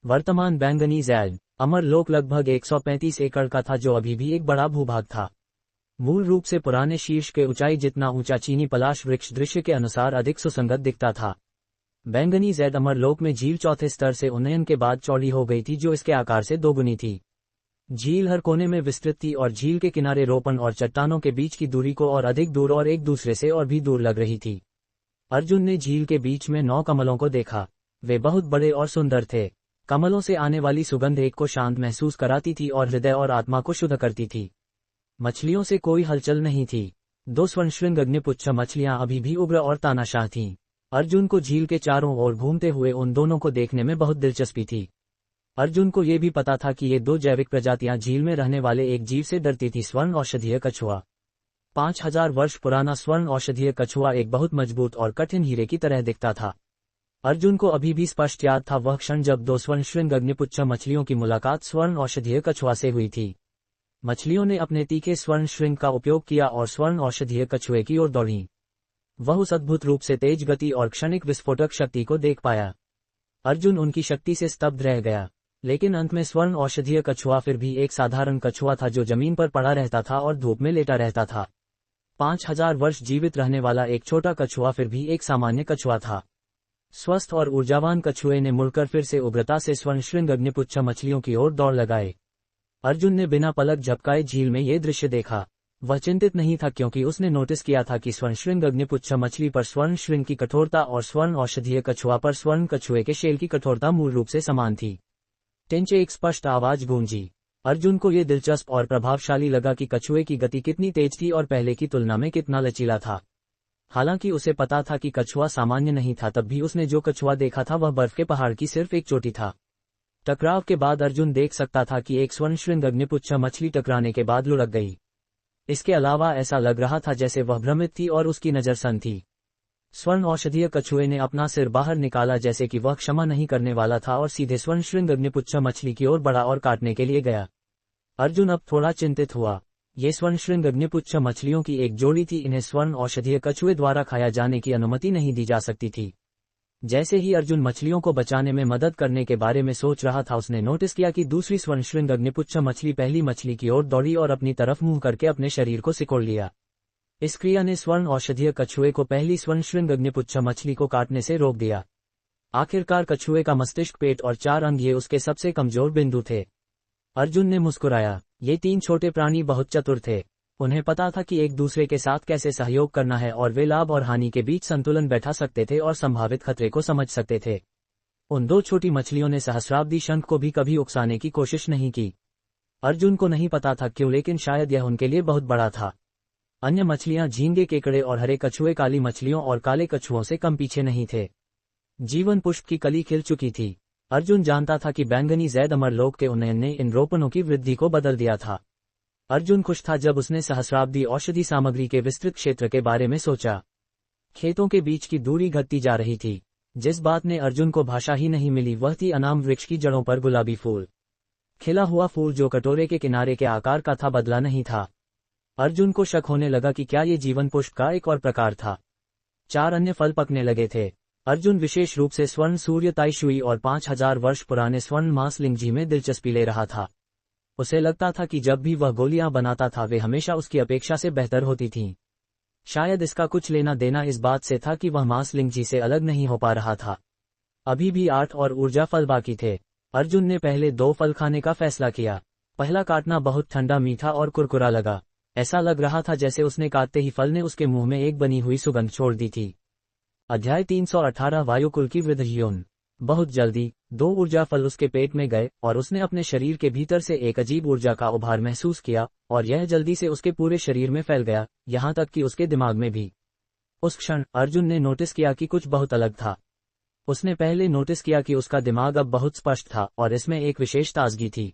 वर्तमान बैंगनी जैद अमरलोक लगभग 135 एकड़ का था, जो अभी भी एक बड़ा भूभाग था। मूल रूप से पुराने शीर्ष के ऊंचाई जितना ऊंचा चीनी पलाश वृक्ष दृश्य के अनुसार अधिक सुसंगत दिखता था। बैंगनी जैद अमरलोक में झील चौथे स्तर से उन्नयन के बाद चौड़ी हो गई थी, जो इसके आकार से दोगुनी थी। झील हर कोने में विस्तृत थी और झील के किनारे रोपण और चट्टानों के बीच की दूरी को और अधिक दूर और एक दूसरे से और भी दूर लग रही थी। अर्जुन ने झील के बीच में 9 कमलों को देखा। वे बहुत बड़े और सुंदर थे। कमलों से आने वाली सुगंध एक को शांत महसूस कराती थी और हृदय और आत्मा को शुद्ध करती थी। मछलियों से कोई हलचल नहीं थी। 2 स्वर्णशृंग अग्निपुच्छ मछलियां अभी भी उग्र और तानाशाह थीं। अर्जुन को झील के चारों ओर घूमते हुए उन दोनों को देखने में बहुत दिलचस्पी थी। अर्जुन को ये भी पता था कि ये 2 जैविक प्रजातियां झील में रहने वाले एक जीव से डरती थी, स्वर्ण औषधीय कछुआ। 5000 वर्ष पुराना स्वर्ण औषधीय कछुआ एक बहुत मजबूत और कठिन हीरे की तरह दिखता था। अर्जुन को अभी भी स्पष्ट याद था वह क्षण जब 2 स्वर्णशृंग अग्निपुच्छ मछलियों की मुलाकात स्वर्ण औषधीय कछुआ से हुई थी। मछलियों ने अपने तीखे स्वर्ण श्रृंग का उपयोग किया और स्वर्ण औषधीय कछुए की ओर दौड़ी। वह उस अद्भुत रूप से तेज गति और क्षणिक विस्फोटक शक्ति को देख पाया। अर्जुन उनकी शक्ति से स्तब्ध रह गया। लेकिन अंत में स्वर्ण औषधीय कछुआ फिर भी एक साधारण कछुआ था जो जमीन पर पड़ा रहता था और धूप में लेटा रहता था। 5000 वर्ष जीवित रहने वाला एक छोटा कछुआ फिर भी एक सामान्य कछुआ था। स्वस्थ और ऊर्जावान कछुए ने मुड़कर फिर से उग्रता से स्वर्ण श्रृंग अग्निपुच्छ मछलियों की ओर दौड़ लगाए। अर्जुन ने बिना पलक झपकाए झील में ये दृश्य देखा। वह चिंतित नहीं था क्योंकि उसने नोटिस किया था कि स्वर्ण श्रृंग अग्निपुच्छ मछली पर स्वर्ण श्रृंग की कठोरता और स्वर्ण औषधीय कछुआ पर स्वर्ण कछुए के शेल की कठोरता मूल रूप से समान थी। टिंच एक स्पष्ट आवाज गूंजी। अर्जुन को ये दिलचस्प और प्रभावशाली लगा कि कछुए की गति कितनी तेज थी और पहले की तुलना में कितना लचीला था। हालांकि उसे पता था कि कछुआ सामान्य नहीं था, तब भी उसने जो कछुआ देखा था वह बर्फ के पहाड़ की सिर्फ एक चोटी था। टकराव के बाद अर्जुन देख सकता था कि एक स्वर्ण श्रृंग अग्निपुच्छ मछली टकराने के बाद लुढ़क गई। इसके अलावा ऐसा लग रहा था जैसे वह भ्रमित थी और उसकी नजर सन थी। स्वर्ण औषधीय कछुए ने अपना सिर बाहर निकाला जैसे कि वह क्षमा नहीं करने वाला था और सीधे स्वर्ण श्रृंग अग्निपुच्छ मछली की ओर बढ़ा और काटने के लिए गया। अर्जुन अब थोड़ा चिंतित हुआ। ये स्वर्ण श्रृंग अग्निपुच्छ मछलियों की एक जोड़ी थी, इन्हें स्वर्ण औषधीय कछुए द्वारा खाया जाने की अनुमति नहीं दी जा सकती थी। जैसे ही अर्जुन मछलियों को बचाने में मदद करने के बारे में सोच रहा था, उसने नोटिस किया कि दूसरी स्वर्ण श्रृंग अग्निपुच्छ मछली पहली मछली की ओर दौड़ी और अपनी तरफ मुंह करके अपने शरीर को सिकोड़ लिया। इस क्रिया ने स्वर्ण औषधीय कछुए को पहली स्वर्ण श्रृंग अग्निपुच्छ मछली को काटने से रोक दिया। आखिरकार कछुए का मस्तिष्क, पेट और 4 अंग ये उसके सबसे कमजोर बिंदु थे। अर्जुन ने मुस्कुराया। ये 3 छोटे प्राणी बहुत चतुर थे। उन्हें पता था कि एक दूसरे के साथ कैसे सहयोग करना है और वे लाभ और हानि के बीच संतुलन बैठा सकते थे और संभावित खतरे को समझ सकते थे। उन 2 छोटी मछलियों ने सहस्राब्दी शंख को भी कभी उकसाने की कोशिश नहीं की। अर्जुन को नहीं पता था क्यों, लेकिन शायद यह उनके लिए बहुत बड़ा था। अन्य मछलियां झींगे, केकड़े और हरे कछुए काली मछलियों और काले कछुओं से कम पीछे नहीं थे। जीवन पुष्प की कली खिल चुकी थी। अर्जुन जानता था कि बैंगनी जैद अमरलोक के उन्नयन ने इन रोपणों की वृद्धि को बदल दिया था। अर्जुन खुश था जब उसने सहस्राब्दी औषधि सामग्री के विस्तृत क्षेत्र के बारे में सोचा। खेतों के बीच की दूरी घटती जा रही थी। जिस बात ने अर्जुन को भाषा ही नहीं मिली वह थी अनाम वृक्ष की जड़ों पर गुलाबी फूल। खिला हुआ फूल जो कटोरे के किनारे के आकार का था बदला नहीं था। अर्जुन को शक होने लगा कि क्या ये जीवन पुष्प का एक और प्रकार था। 4 अन्य फल पकने लगे थे। अर्जुन विशेष रूप से स्वर्ण सूर्य ताइशुई और 5000 वर्ष पुराने स्वर्ण मासलिंगजी में दिलचस्पी ले रहा था। उसे लगता था कि जब भी वह गोलियां बनाता था वे हमेशा उसकी अपेक्षा से बेहतर होती थीं। शायद इसका कुछ लेना देना इस बात से था कि वह मासलिंगजी से अलग नहीं हो पा रहा था। अभी भी 8 और ऊर्जा फल बाकी थे। अर्जुन ने पहले 2 फल खाने का फैसला किया। पहला काटना बहुत ठंडा, मीठा और कुरकुरा लगा। ऐसा लग रहा था जैसे उसने काटते ही फल ने उसके मुंह में एक बनी हुई सुगंध छोड़ दी थी। अध्याय 318 वायुकुल की वृद्धि। बहुत जल्दी 2 ऊर्जा फल उसके पेट में गए और उसने अपने शरीर के भीतर से एक अजीब ऊर्जा का उभार महसूस किया और यह जल्दी से उसके पूरे शरीर में फैल गया, यहाँ तक कि उसके दिमाग में भी। उस क्षण अर्जुन ने नोटिस किया कि कुछ बहुत अलग था। उसने पहले नोटिस किया कि उसका दिमाग अब बहुत स्पष्ट था और इसमें एक विशेष ताजगी थी।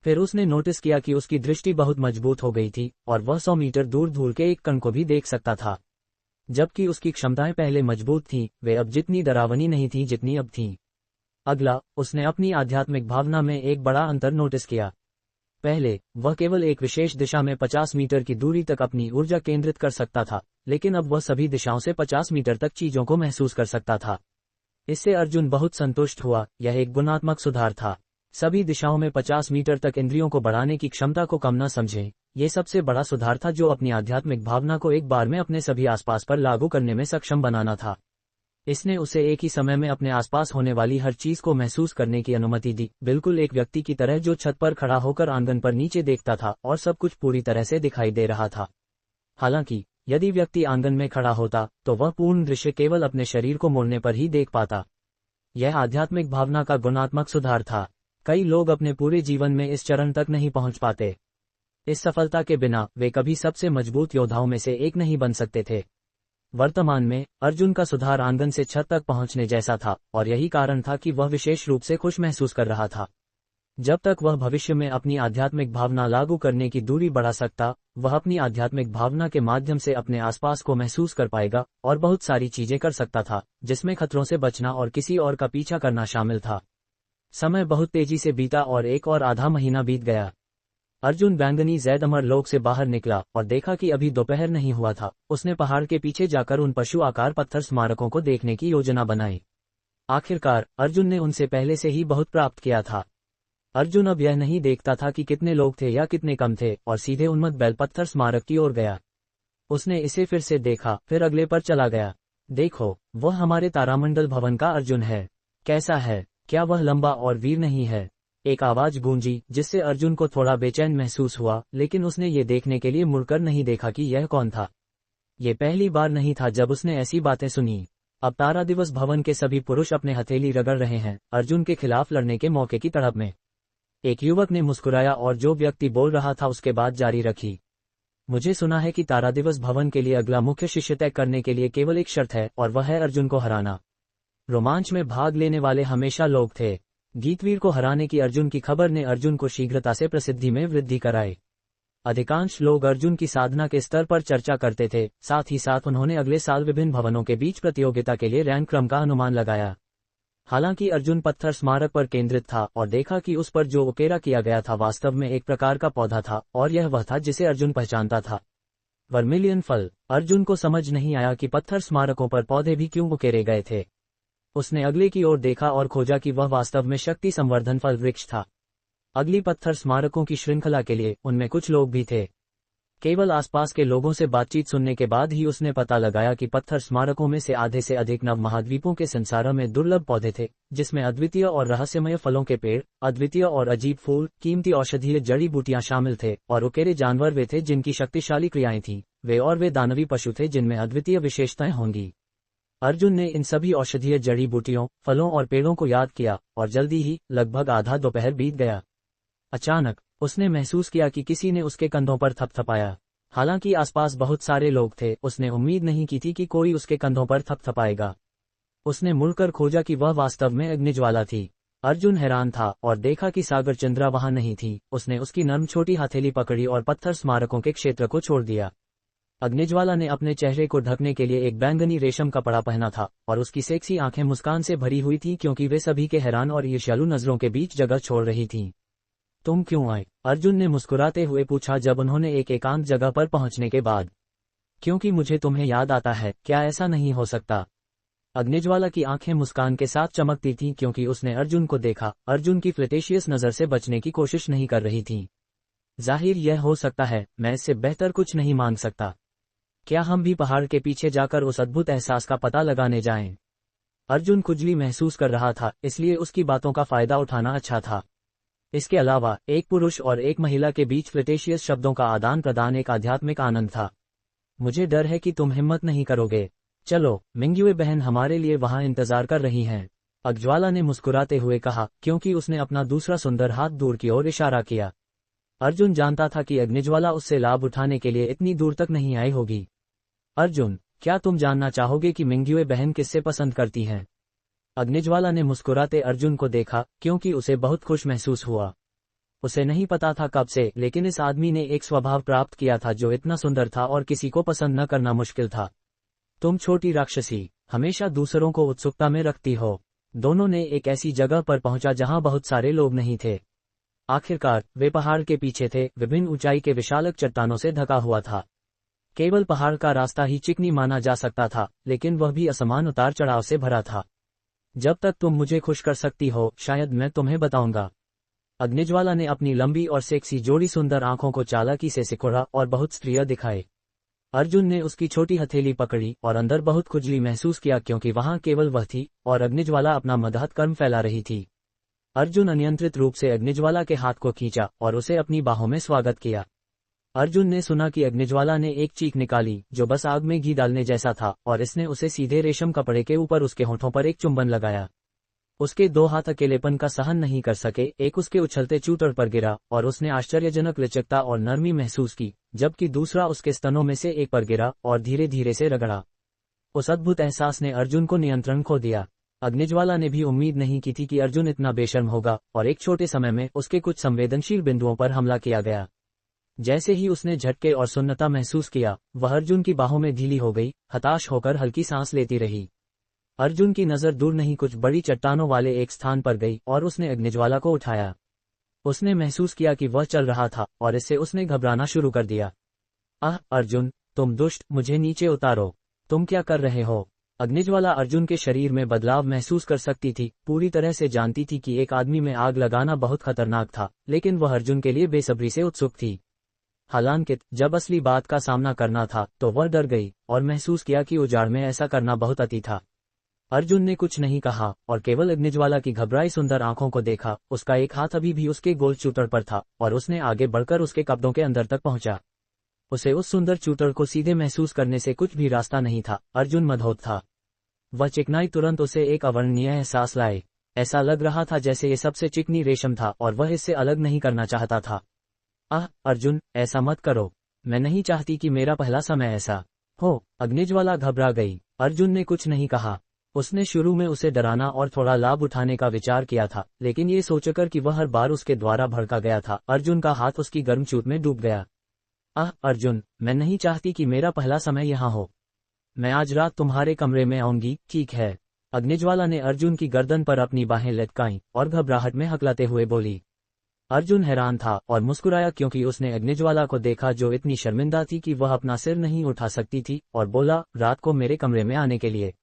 फिर उसने नोटिस किया कि उसकी दृष्टि बहुत मजबूत हो गई थी और वह 100 मीटर दूर धूल के एक कण को भी देख सकता था। जबकि उसकी क्षमताएं पहले मजबूत थीं, वे अब जितनी डरावनी नहीं थीं जितनी अब थीं। अगला, उसने अपनी आध्यात्मिक भावना में एक बड़ा अंतर नोटिस किया। पहले वह केवल एक विशेष दिशा में 50 मीटर की दूरी तक अपनी ऊर्जा केंद्रित कर सकता था, लेकिन अब वह सभी दिशाओं से 50 मीटर तक चीजों को महसूस कर सकता था। इससे अर्जुन बहुत संतुष्ट हुआ। यह एक गुणात्मक सुधार था। सभी दिशाओं में 50 मीटर तक इंद्रियों को बढ़ाने की क्षमता को कम न समझें। ये सबसे बड़ा सुधार था जो अपनी आध्यात्मिक भावना को एक बार में अपने सभी आसपास पर लागू करने में सक्षम बनाना था। इसने उसे एक ही समय में अपने आसपास होने वाली हर चीज को महसूस करने की अनुमति दी, बिल्कुल एक व्यक्ति की तरह जो छत पर खड़ा होकर आंगन पर नीचे देखता था और सब कुछ पूरी तरह से दिखाई दे रहा था। हालांकि यदि व्यक्ति आंगन में खड़ा होता तो वह पूर्ण दृश्य केवल अपने शरीर को मोड़ने पर ही देख पाता। यह आध्यात्मिक भावना का गुणात्मक सुधार था। कई लोग अपने पूरे जीवन में इस चरण तक नहीं पहुंच पाते। इस सफलता के बिना वे कभी सबसे मजबूत योद्धाओं में से एक नहीं बन सकते थे। वर्तमान में अर्जुन का सुधार आंगन से छत तक पहुंचने जैसा था और यही कारण था कि वह विशेष रूप से खुश महसूस कर रहा था। जब तक वह भविष्य में अपनी आध्यात्मिक भावना लागू करने की दूरी बढ़ा सकता, वह अपनी आध्यात्मिक भावना के माध्यम से अपने आसपास को महसूस कर पाएगा और बहुत सारी चीजें कर सकता था, जिसमें खतरों से बचना और किसी और का पीछा करना शामिल था। समय बहुत तेजी से बीता और एक और आधा महीना बीत गया। अर्जुन बैंगनी जैद अमरलोक से बाहर निकला और देखा कि अभी दोपहर नहीं हुआ था। उसने पहाड़ के पीछे जाकर उन पशु आकार पत्थर स्मारकों को देखने की योजना बनाई। आखिरकार अर्जुन ने उनसे पहले से ही बहुत प्राप्त किया था। अर्जुन अब यह नहीं देखता था कि कितने लोग थे या कितने कम थे, और सीधे उन्मत्त बेलपत्थर स्मारक की ओर गया। उसने इसे फिर से देखा, फिर अगले पर चला गया। देखो, वह हमारे तारामंडल भवन का अर्जुन है। कैसा है? क्या वह लंबा और वीर नहीं है? एक आवाज गूंजी, जिससे अर्जुन को थोड़ा बेचैन महसूस हुआ, लेकिन उसने ये देखने के लिए मुड़कर नहीं देखा कि यह कौन था। ये पहली बार नहीं था जब उसने ऐसी बातें सुनी। अब तारा दिवस भवन के सभी पुरुष अपने हथेली रगड़ रहे हैं, अर्जुन के खिलाफ लड़ने के मौके की तड़प में। एक युवक ने मुस्कुराया और जो व्यक्ति बोल रहा था उसके बाद जारी रखी। मुझे सुना है कि तारा दिवस भवन के लिए अगला मुख्य शिष्य तय करने के लिए केवल एक शर्त है, और वह है अर्जुन को हराना। रोमांच में भाग लेने वाले हमेशा लोग थे। गीतवीर को हराने की अर्जुन की खबर ने अर्जुन को शीघ्रता से प्रसिद्धि में वृद्धि कराई। अधिकांश लोग अर्जुन की साधना के स्तर पर चर्चा करते थे, साथ ही साथ उन्होंने अगले साल विभिन्न भवनों के बीच प्रतियोगिता के लिए रैंक क्रम का अनुमान लगाया। हालांकि अर्जुन पत्थर स्मारक पर केंद्रित था और देखा कि उस पर जो उकेरा किया गया था वास्तव में एक प्रकार का पौधा था, और यह वह था जिसे अर्जुन पहचानता था, वर्मिलियन फल। अर्जुन को समझ नहीं आया कि पत्थर स्मारकों पर पौधे भी क्यों उकेरे गए थे। उसने अगले की ओर देखा और खोजा कि वह वास्तव में शक्ति संवर्धन फल वृक्ष था। अगली पत्थर स्मारकों की श्रृंखला के लिए उनमें कुछ लोग भी थे। केवल आसपास के लोगों से बातचीत सुनने के बाद ही उसने पता लगाया कि पत्थर स्मारकों में से आधे से अधिक नव महाद्वीपों के संसार में दुर्लभ पौधे थे, जिसमें अद्वितीय और रहस्यमय फलों के पेड़, अद्वितीय और अजीब फूल, कीमती औषधीय जड़ी बूटियां शामिल थे, और उकेरे जानवर वे थे जिनकी शक्तिशाली क्रियाएं थीं, वे दानवी पशु थे जिनमें अद्वितीय विशेषताएं होंगी। अर्जुन ने इन सभी औषधीय जड़ी बूटियों, फलों और पेड़ों को याद किया, और जल्दी ही लगभग आधा दोपहर बीत गया। अचानक उसने महसूस किया कि किसी ने उसके कंधों पर थपथपाया। हालांकि आसपास बहुत सारे लोग थे, उसने उम्मीद नहीं की थी कि कोई उसके कंधों पर थपथपाएगा। उसने मुड़कर खोजा कि वह वास्तव में अग्निज्वाला थी। अर्जुन हैरान था और देखा कि सागर चंद्रा वहां नहीं थी। उसने उसकी नर्म छोटी हथेली पकड़ी और पत्थर स्मारकों के क्षेत्र को छोड़ दिया। अग्निज्वाला ने अपने चेहरे को ढकने के लिए एक बैंगनी रेशम कपड़ा पहना था, और उसकी सेक्सी आंखें मुस्कान से भरी हुई थीं क्योंकि वे सभी के हैरान और ईर्ष्यालु नजरों के बीच जगह छोड़ रही थीं। तुम क्यों आए? अर्जुन ने मुस्कुराते हुए पूछा जब उन्होंने एक एकांत जगह पर पहुंचने के बाद। क्योंकि मुझे तुम्हें याद आता है। क्या ऐसा नहीं हो सकता? अग्निज्वाला की आंखें मुस्कान के साथ चमकती थीं क्योंकि उसने अर्जुन को देखा। अर्जुन की फ्लर्टेशियस नजर से बचने की कोशिश नहीं कर रही थी। जाहिर यह हो सकता है, मैं इससे बेहतर कुछ नहीं मांग सकता। क्या हम भी पहाड़ के पीछे जाकर उस अद्भुत एहसास का पता लगाने जाएं? अर्जुन खुजली महसूस कर रहा था, इसलिए उसकी बातों का फायदा उठाना अच्छा था। इसके अलावा एक पुरुष और एक महिला के बीच फ्लर्टेशियस शब्दों का आदान प्रदान एक आध्यात्मिक आनंद था। मुझे डर है कि तुम हिम्मत नहीं करोगे। चलो, मिंग्युए बहन हमारे लिए वहां इंतजार कर रही हैं। अग्निज्वाला ने मुस्कुराते हुए कहा, क्योंकि उसने अपना दूसरा सुंदर हाथ दूर की ओर इशारा किया। अर्जुन जानता था कि अग्निज्वाला उससे लाभ उठाने के लिए इतनी दूर तक नहीं आई होगी। अर्जुन, क्या तुम जानना चाहोगे कि मिंग्युए बहन किससे पसंद करती हैं? अग्निज्वाला ने मुस्कुराते अर्जुन को देखा, क्योंकि उसे बहुत खुश महसूस हुआ। उसे नहीं पता था कब से, लेकिन इस आदमी ने एक स्वभाव प्राप्त किया था जो इतना सुंदर था और किसी को पसंद न करना मुश्किल था। तुम छोटी राक्षसी, हमेशा दूसरों को उत्सुकता में रखती हो। दोनों ने एक ऐसी जगह पर पहुंचा जहां बहुत सारे लोग नहीं थे। आखिरकार वे पहाड़ के पीछे थे, विभिन्न ऊंचाई के विशालक चट्टानों से ढका हुआ था। केवल पहाड़ का रास्ता ही चिकनी माना जा सकता था, लेकिन वह भी असमान उतार चढ़ाव से भरा था। जब तक तुम मुझे खुश कर सकती हो, शायद मैं तुम्हें बताऊंगा। अग्निज्वाला ने अपनी लंबी और सेक्सी जोड़ी सुंदर आंखों को चालाकी से सिकोड़ा और बहुत स्त्रीय दिखाए। अर्जुन ने उसकी छोटी हथेली पकड़ी और अंदर बहुत खुजली महसूस किया क्योंकि वहां केवल वह थी और अग्निज्वाला अपना मदहत कर्म फैला रही थी। अर्जुन अनियंत्रित रूप से अग्निज्वाला के हाथ को खींचा और उसे अपनी बाहों में स्वागत किया। अर्जुन ने सुना कि अग्निज्वाला ने एक चीख निकाली जो बस आग में घी डालने जैसा था, और इसने उसे सीधे रेशम कपड़े के ऊपर उसके होठों पर एक चुंबन लगाया। उसके दो हाथ अकेलेपन का सहन नहीं कर सके, एक उसके उछलते चूतड़ पर गिरा और उसने आश्चर्यजनक लचकता और नरमी महसूस की, जबकि दूसरा उसके स्तनों में से एक पर गिरा और धीरे धीरे से रगड़ा। उस अद्भुत एहसास ने अर्जुन को नियंत्रण खो दिया। अग्निज्वाला ने भी उम्मीद नहीं की थी कि अर्जुन इतना बेशर्म होगा, और एक छोटे समय में उसके कुछ संवेदनशील बिंदुओं पर हमला किया गया। जैसे ही उसने झटके और सुन्नता महसूस किया, वह अर्जुन की बाहों में ढीली हो गई, हताश होकर हल्की सांस लेती रही। अर्जुन की नजर दूर नहीं कुछ बड़ी चट्टानों वाले एक स्थान पर गई और उसने अग्निज्वाला को उठाया। उसने महसूस किया कि वह चल रहा था और इससे उसने घबराना शुरू कर दिया। अर्जुन, तुम दुष्ट, मुझे नीचे उतारो। तुम क्या कर रहे हो? अग्निज्वाला अर्जुन के शरीर में बदलाव महसूस कर सकती थी, पूरी तरह से जानती थी कि एक आदमी में आग लगाना बहुत खतरनाक था, लेकिन वह अर्जुन के लिए बेसब्री से उत्सुक थी। हालांकि जब असली बात का सामना करना था तो वह डर गई और महसूस किया कि उजाड़ में ऐसा करना बहुत अति था। अर्जुन ने कुछ नहीं कहा और केवल अग्निज्वाला की घबराई सुंदर आंखों को देखा। उसका एक हाथ अभी भी उसके गोल चूतर पर था और उसने आगे बढ़कर उसके कपड़ों के अंदर तक पहुंचा। उसे उस सुंदर चूतर को सीधे महसूस करने से कुछ भी रास्ता नहीं था। अर्जुन मदहोश था। वह चिकनाई तुरंत उसे एक अवर्णनीय एहसास लाए। ऐसा लग रहा था जैसे ये सबसे चिकनी रेशम था और वह इससे अलग नहीं करना चाहता था। अर्जुन, ऐसा मत करो। मैं नहीं चाहती कि मेरा पहला समय ऐसा हो। अग्निज्वाला घबरा गई। अर्जुन ने कुछ नहीं कहा। उसने शुरू में उसे डराना और थोड़ा लाभ उठाने का विचार किया था, लेकिन ये सोचकर कि वह हर बार उसके द्वारा भड़का गया था, अर्जुन का हाथ उसकी गर्म चूत में डूब गया। अर्जुन, मैं नहीं चाहती कि मेरा पहला समय यहाँ हो। मैं आज रात तुम्हारे कमरे में आऊंगी, ठीक है? अग्निज्वाला ने अर्जुन की गर्दन पर अपनी बाहें लटकाईं और घबराहट में हकलाते हुए बोली। अर्जुन हैरान था और मुस्कुराया क्योंकि उसने अग्निज्वाला को देखा जो इतनी शर्मिंदा थी कि वह अपना सिर नहीं उठा सकती थी, और बोला, रात को मेरे कमरे में आने के लिए।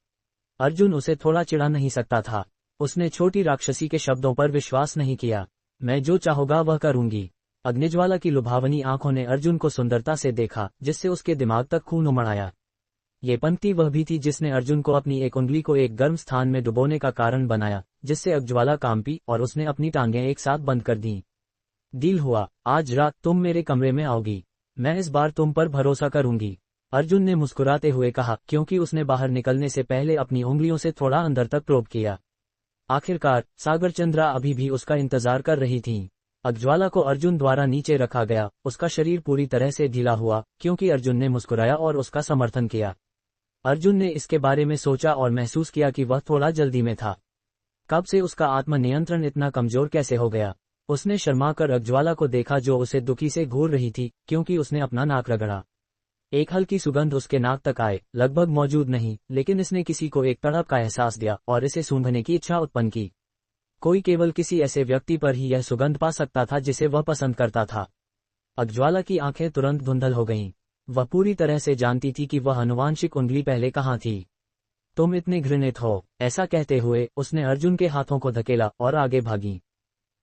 अर्जुन उसे थोड़ा चिढ़ा नहीं सकता था। उसने छोटी राक्षसी के शब्दों पर विश्वास नहीं किया। मैं जो चाहूंगा वह करूंगी। अग्निज्वाला की लुभावनी आंखों ने अर्जुन को सुंदरता से देखा, जिससे उसके दिमाग तक खून उमड़ आया। ये पंक्ति वह भी थी जिसने अर्जुन को अपनी एक उंगली को एक गर्म स्थान में डुबोने का कारण बनाया, जिससे अग्निज्वाला कांपी और उसने अपनी टांगें एक साथ बंद कर दी। डील हुआ, आज रात तुम मेरे कमरे में आओगी। मैं इस बार तुम पर भरोसा करूंगी, अर्जुन ने मुस्कुराते हुए कहा, क्योंकि उसने बाहर निकलने से पहले अपनी उंगलियों से थोड़ा अंदर तक प्रोब किया। आखिरकार सागरचंद्रा अभी भी उसका इंतजार कर रही थीं। अग्निज्वाला को अर्जुन द्वारा नीचे रखा गया। उसका शरीर पूरी तरह से ढीला हुआ क्योंकि अर्जुन ने मुस्कुराया और उसका समर्थन किया। अर्जुन ने इसके बारे में सोचा और महसूस किया कि वह थोड़ा जल्दी में था। कब से उसका आत्मनियंत्रण इतना कमजोर कैसे हो गया? उसने शर्माकर अग्निज्वाला को देखा जो उसे दुखी से घूर रही थी, क्योंकि उसने अपना नाक रगड़ा। एक हल्की सुगंध उसके नाक तक आए, लगभग मौजूद नहीं, लेकिन इसने किसी को एक तड़प का एहसास दिया और इसे सूंघने की इच्छा उत्पन्न की। कोई केवल किसी ऐसे व्यक्ति पर ही यह सुगंध पा सकता था जिसे वह पसंद करता था। अग्निज्वाला की आंखें तुरंत धुंधल हो गईं। वह पूरी तरह से जानती थी कि वह आनुवांशिक उंगली पहले कहाँ थी। तुम इतने घृणित हो, ऐसा कहते हुए उसने अर्जुन के हाथों को धकेला और आगे भागी।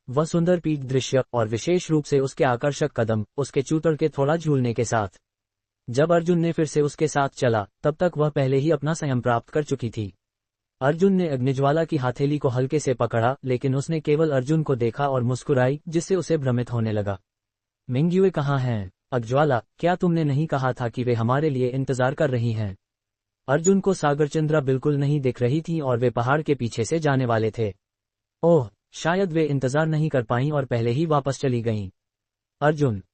वह सुंदर पीठ दृश्य और विशेष रूप से उसके आकर्षक कदम, उसके चूतड़ के थोड़ा झूलने के साथ। जब अर्जुन ने फिर से उसके साथ चला, तब तक वह पहले ही अपना संयम प्राप्त कर चुकी थी। अर्जुन ने अग्निज्वाला की हथेली को हल्के से पकड़ा, लेकिन उसने केवल अर्जुन को देखा और मुस्कुराई, जिससे उसे भ्रमित होने लगा। मिंग्युए कहाँ हैं? अग्निज्वाला, क्या तुमने नहीं कहा था कि वे हमारे लिए इंतजार कर रही हैं? अर्जुन को सागरचंद्रा बिल्कुल नहीं दिख रही थी और वे पहाड़ के पीछे से जाने वाले थे। ओह, शायद वे इंतजार नहीं कर पाईं और पहले ही वापस चली गईं।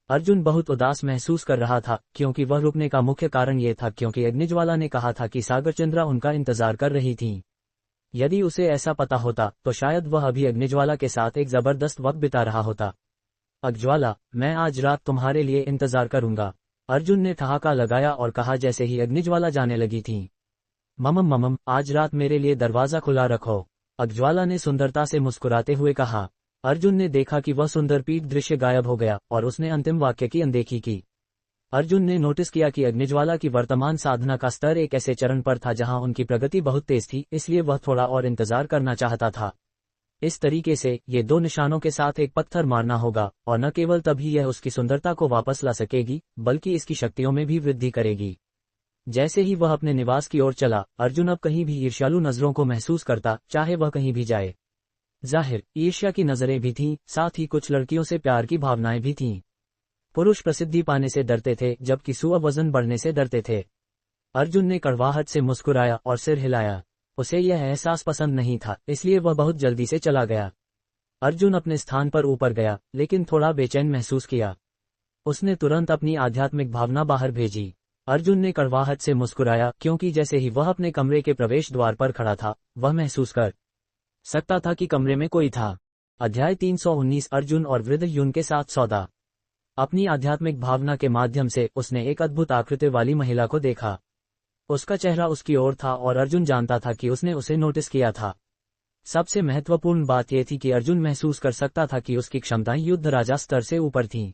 अर्जुन बहुत उदास महसूस कर रहा था, क्योंकि वह रुकने का मुख्य कारण ये था क्योंकि अग्निज्वाला ने कहा था कि सागरचंद्रा उनका इंतजार कर रही थीं। यदि उसे ऐसा पता होता तो शायद वह अभी अग्निज्वाला के साथ एक जबरदस्त वक्त बिता रहा होता। अग्निज्वाला, मैं आज रात तुम्हारे लिए इंतजार करूंगा, अर्जुन ने ठहाका लगाया और कहा जैसे ही अग्निज्वाला जाने लगी थीं। ममम, आज रात मेरे लिए दरवाजा खुला रखो, अग्निज्वाला ने सुंदरता से मुस्कुराते हुए कहा। अर्जुन ने देखा कि वह सुंदर पीठ दृश्य गायब हो गया और उसने अंतिम वाक्य की अनदेखी की। अर्जुन ने नोटिस किया कि अग्निज्वाला की वर्तमान साधना का स्तर एक ऐसे चरण पर था जहां उनकी प्रगति बहुत तेज थी, इसलिए वह थोड़ा और इंतजार करना चाहता था। इस तरीके से ये दो निशानों के साथ एक पत्थर मारना होगा, और न केवल तभी यह उसकी सुंदरता को वापस ला सकेगी, बल्कि इसकी शक्तियों में भी वृद्धि करेगी। जैसे ही वह अपने निवास की ओर चला, अर्जुन अब कहीं भी ईर्ष्यालु नजरों को महसूस करता, चाहे वह कहीं भी जाए। जाहिर ईर्ष्या की नजरें भी थीं, साथ ही कुछ लड़कियों से प्यार की भावनाएं भी थीं। पुरुष प्रसिद्धि पाने से डरते थे, जबकि वजन बढ़ने से डरते थे। अर्जुन ने कड़वाहट से मुस्कुराया और सिर हिलाया। उसे यह एहसास पसंद नहीं था, इसलिए वह बहुत जल्दी से चला गया। अर्जुन अपने स्थान पर ऊपर गया, लेकिन थोड़ा बेचैन महसूस किया। उसने तुरंत अपनी आध्यात्मिक भावना बाहर भेजी। अर्जुन ने कड़वाहट से मुस्कुराया, क्योंकि जैसे ही वह अपने कमरे के प्रवेश द्वार पर खड़ा था, वह महसूस कर सकता था कि कमरे में कोई था। अध्याय 319 अर्जुन और वृद्ध यून के साथ सौदा। अपनी आध्यात्मिक भावना के माध्यम से उसने एक अद्भुत आकृति वाली महिला को देखा। उसका चेहरा उसकी ओर था और अर्जुन जानता था कि उसने उसे नोटिस किया था। सबसे महत्वपूर्ण बात यह थी कि अर्जुन महसूस कर सकता था कि उसकी क्षमताएं युद्ध राजा स्तर से ऊपर थीं।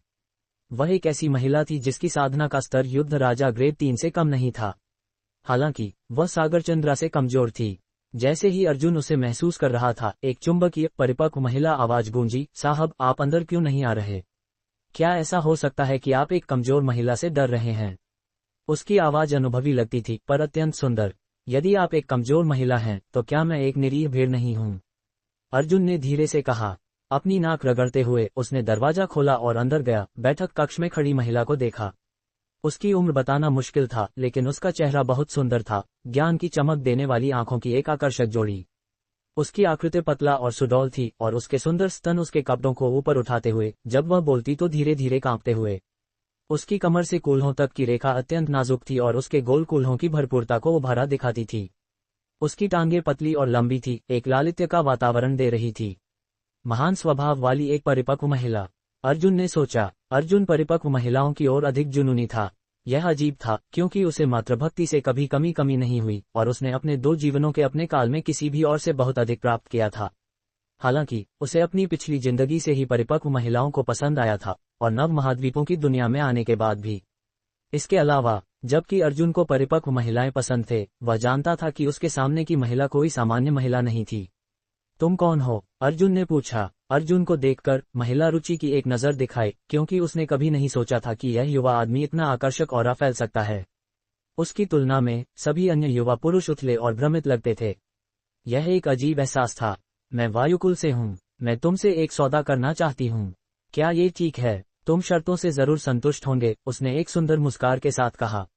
वह एक ऐसी महिला थी जिसकी साधना का स्तर युद्ध राजा ग्रेड 3 से कम नहीं था। हालांकि वह सागरचंद्रा से कमजोर थी। जैसे ही अर्जुन उसे महसूस कर रहा था, एक चुंबकीय परिपक्व महिला आवाज गूंजी, साहब आप अंदर क्यों नहीं आ रहे? क्या ऐसा हो सकता है कि आप एक कमजोर महिला से डर रहे हैं? उसकी आवाज अनुभवी लगती थी पर अत्यंत सुंदर। यदि आप एक कमजोर महिला हैं तो क्या मैं एक निरीह भेड़ नहीं हूं? अर्जुन ने धीरे से कहा। अपनी नाक रगड़ते हुए उसने दरवाजा खोला और अंदर गया। बैठक कक्ष में खड़ी महिला को देखा। उसकी उम्र बताना मुश्किल था, लेकिन उसका चेहरा बहुत सुंदर था, ज्ञान की चमक देने वाली आंखों की एक आकर्षक जोड़ी। उसकी आकृति पतला और सुडौल थी और उसके सुंदर स्तन उसके कपड़ों को ऊपर उठाते हुए, जब वह बोलती तो धीरे धीरे कांपते हुए। उसकी कमर से कूल्हों तक की रेखा अत्यंत नाजुक थी और उसके गोल कूल्हों की भरपूरता को उभारा दिखाती थी। उसकी टांगें पतली और लंबी थी, एक लालित्य का वातावरण दे रही थी। महान स्वभाव वाली एक परिपक्व महिला, अर्जुन ने सोचा। अर्जुन परिपक्व महिलाओं की ओर अधिक जुनूनी था। यह अजीब था, क्योंकि उसे मातृभक्ति से कभी कमी नहीं हुई और उसने अपने 2 जीवनों के अपने काल में किसी भी और से बहुत अधिक प्राप्त किया था। हालांकि उसे अपनी पिछली जिंदगी से ही परिपक्व महिलाओं को पसंद आया था, और नव महाद्वीपों की दुनिया में आने के बाद भी। इसके अलावा, जबकि अर्जुन को परिपक्व महिलाएं पसंद थे, वह जानता था कि उसके सामने की महिला कोई सामान्य महिला नहीं थी। तुम कौन हो? अर्जुन ने पूछा। अर्जुन को देखकर महिला रुचि की एक नजर दिखाई, क्योंकि उसने कभी नहीं सोचा था कि यह युवा आदमी इतना आकर्षक और फैल सकता है। उसकी तुलना में सभी अन्य युवा पुरुष उथले और भ्रमित लगते थे। यह एक अजीब एहसास था। मैं वायुकुल से हूँ। मैं तुमसे एक सौदा करना चाहती हूँ। क्या ये ठीक है? तुम शर्तों से जरूर संतुष्ट होंगे, उसने एक सुंदर मुस्कान के साथ कहा।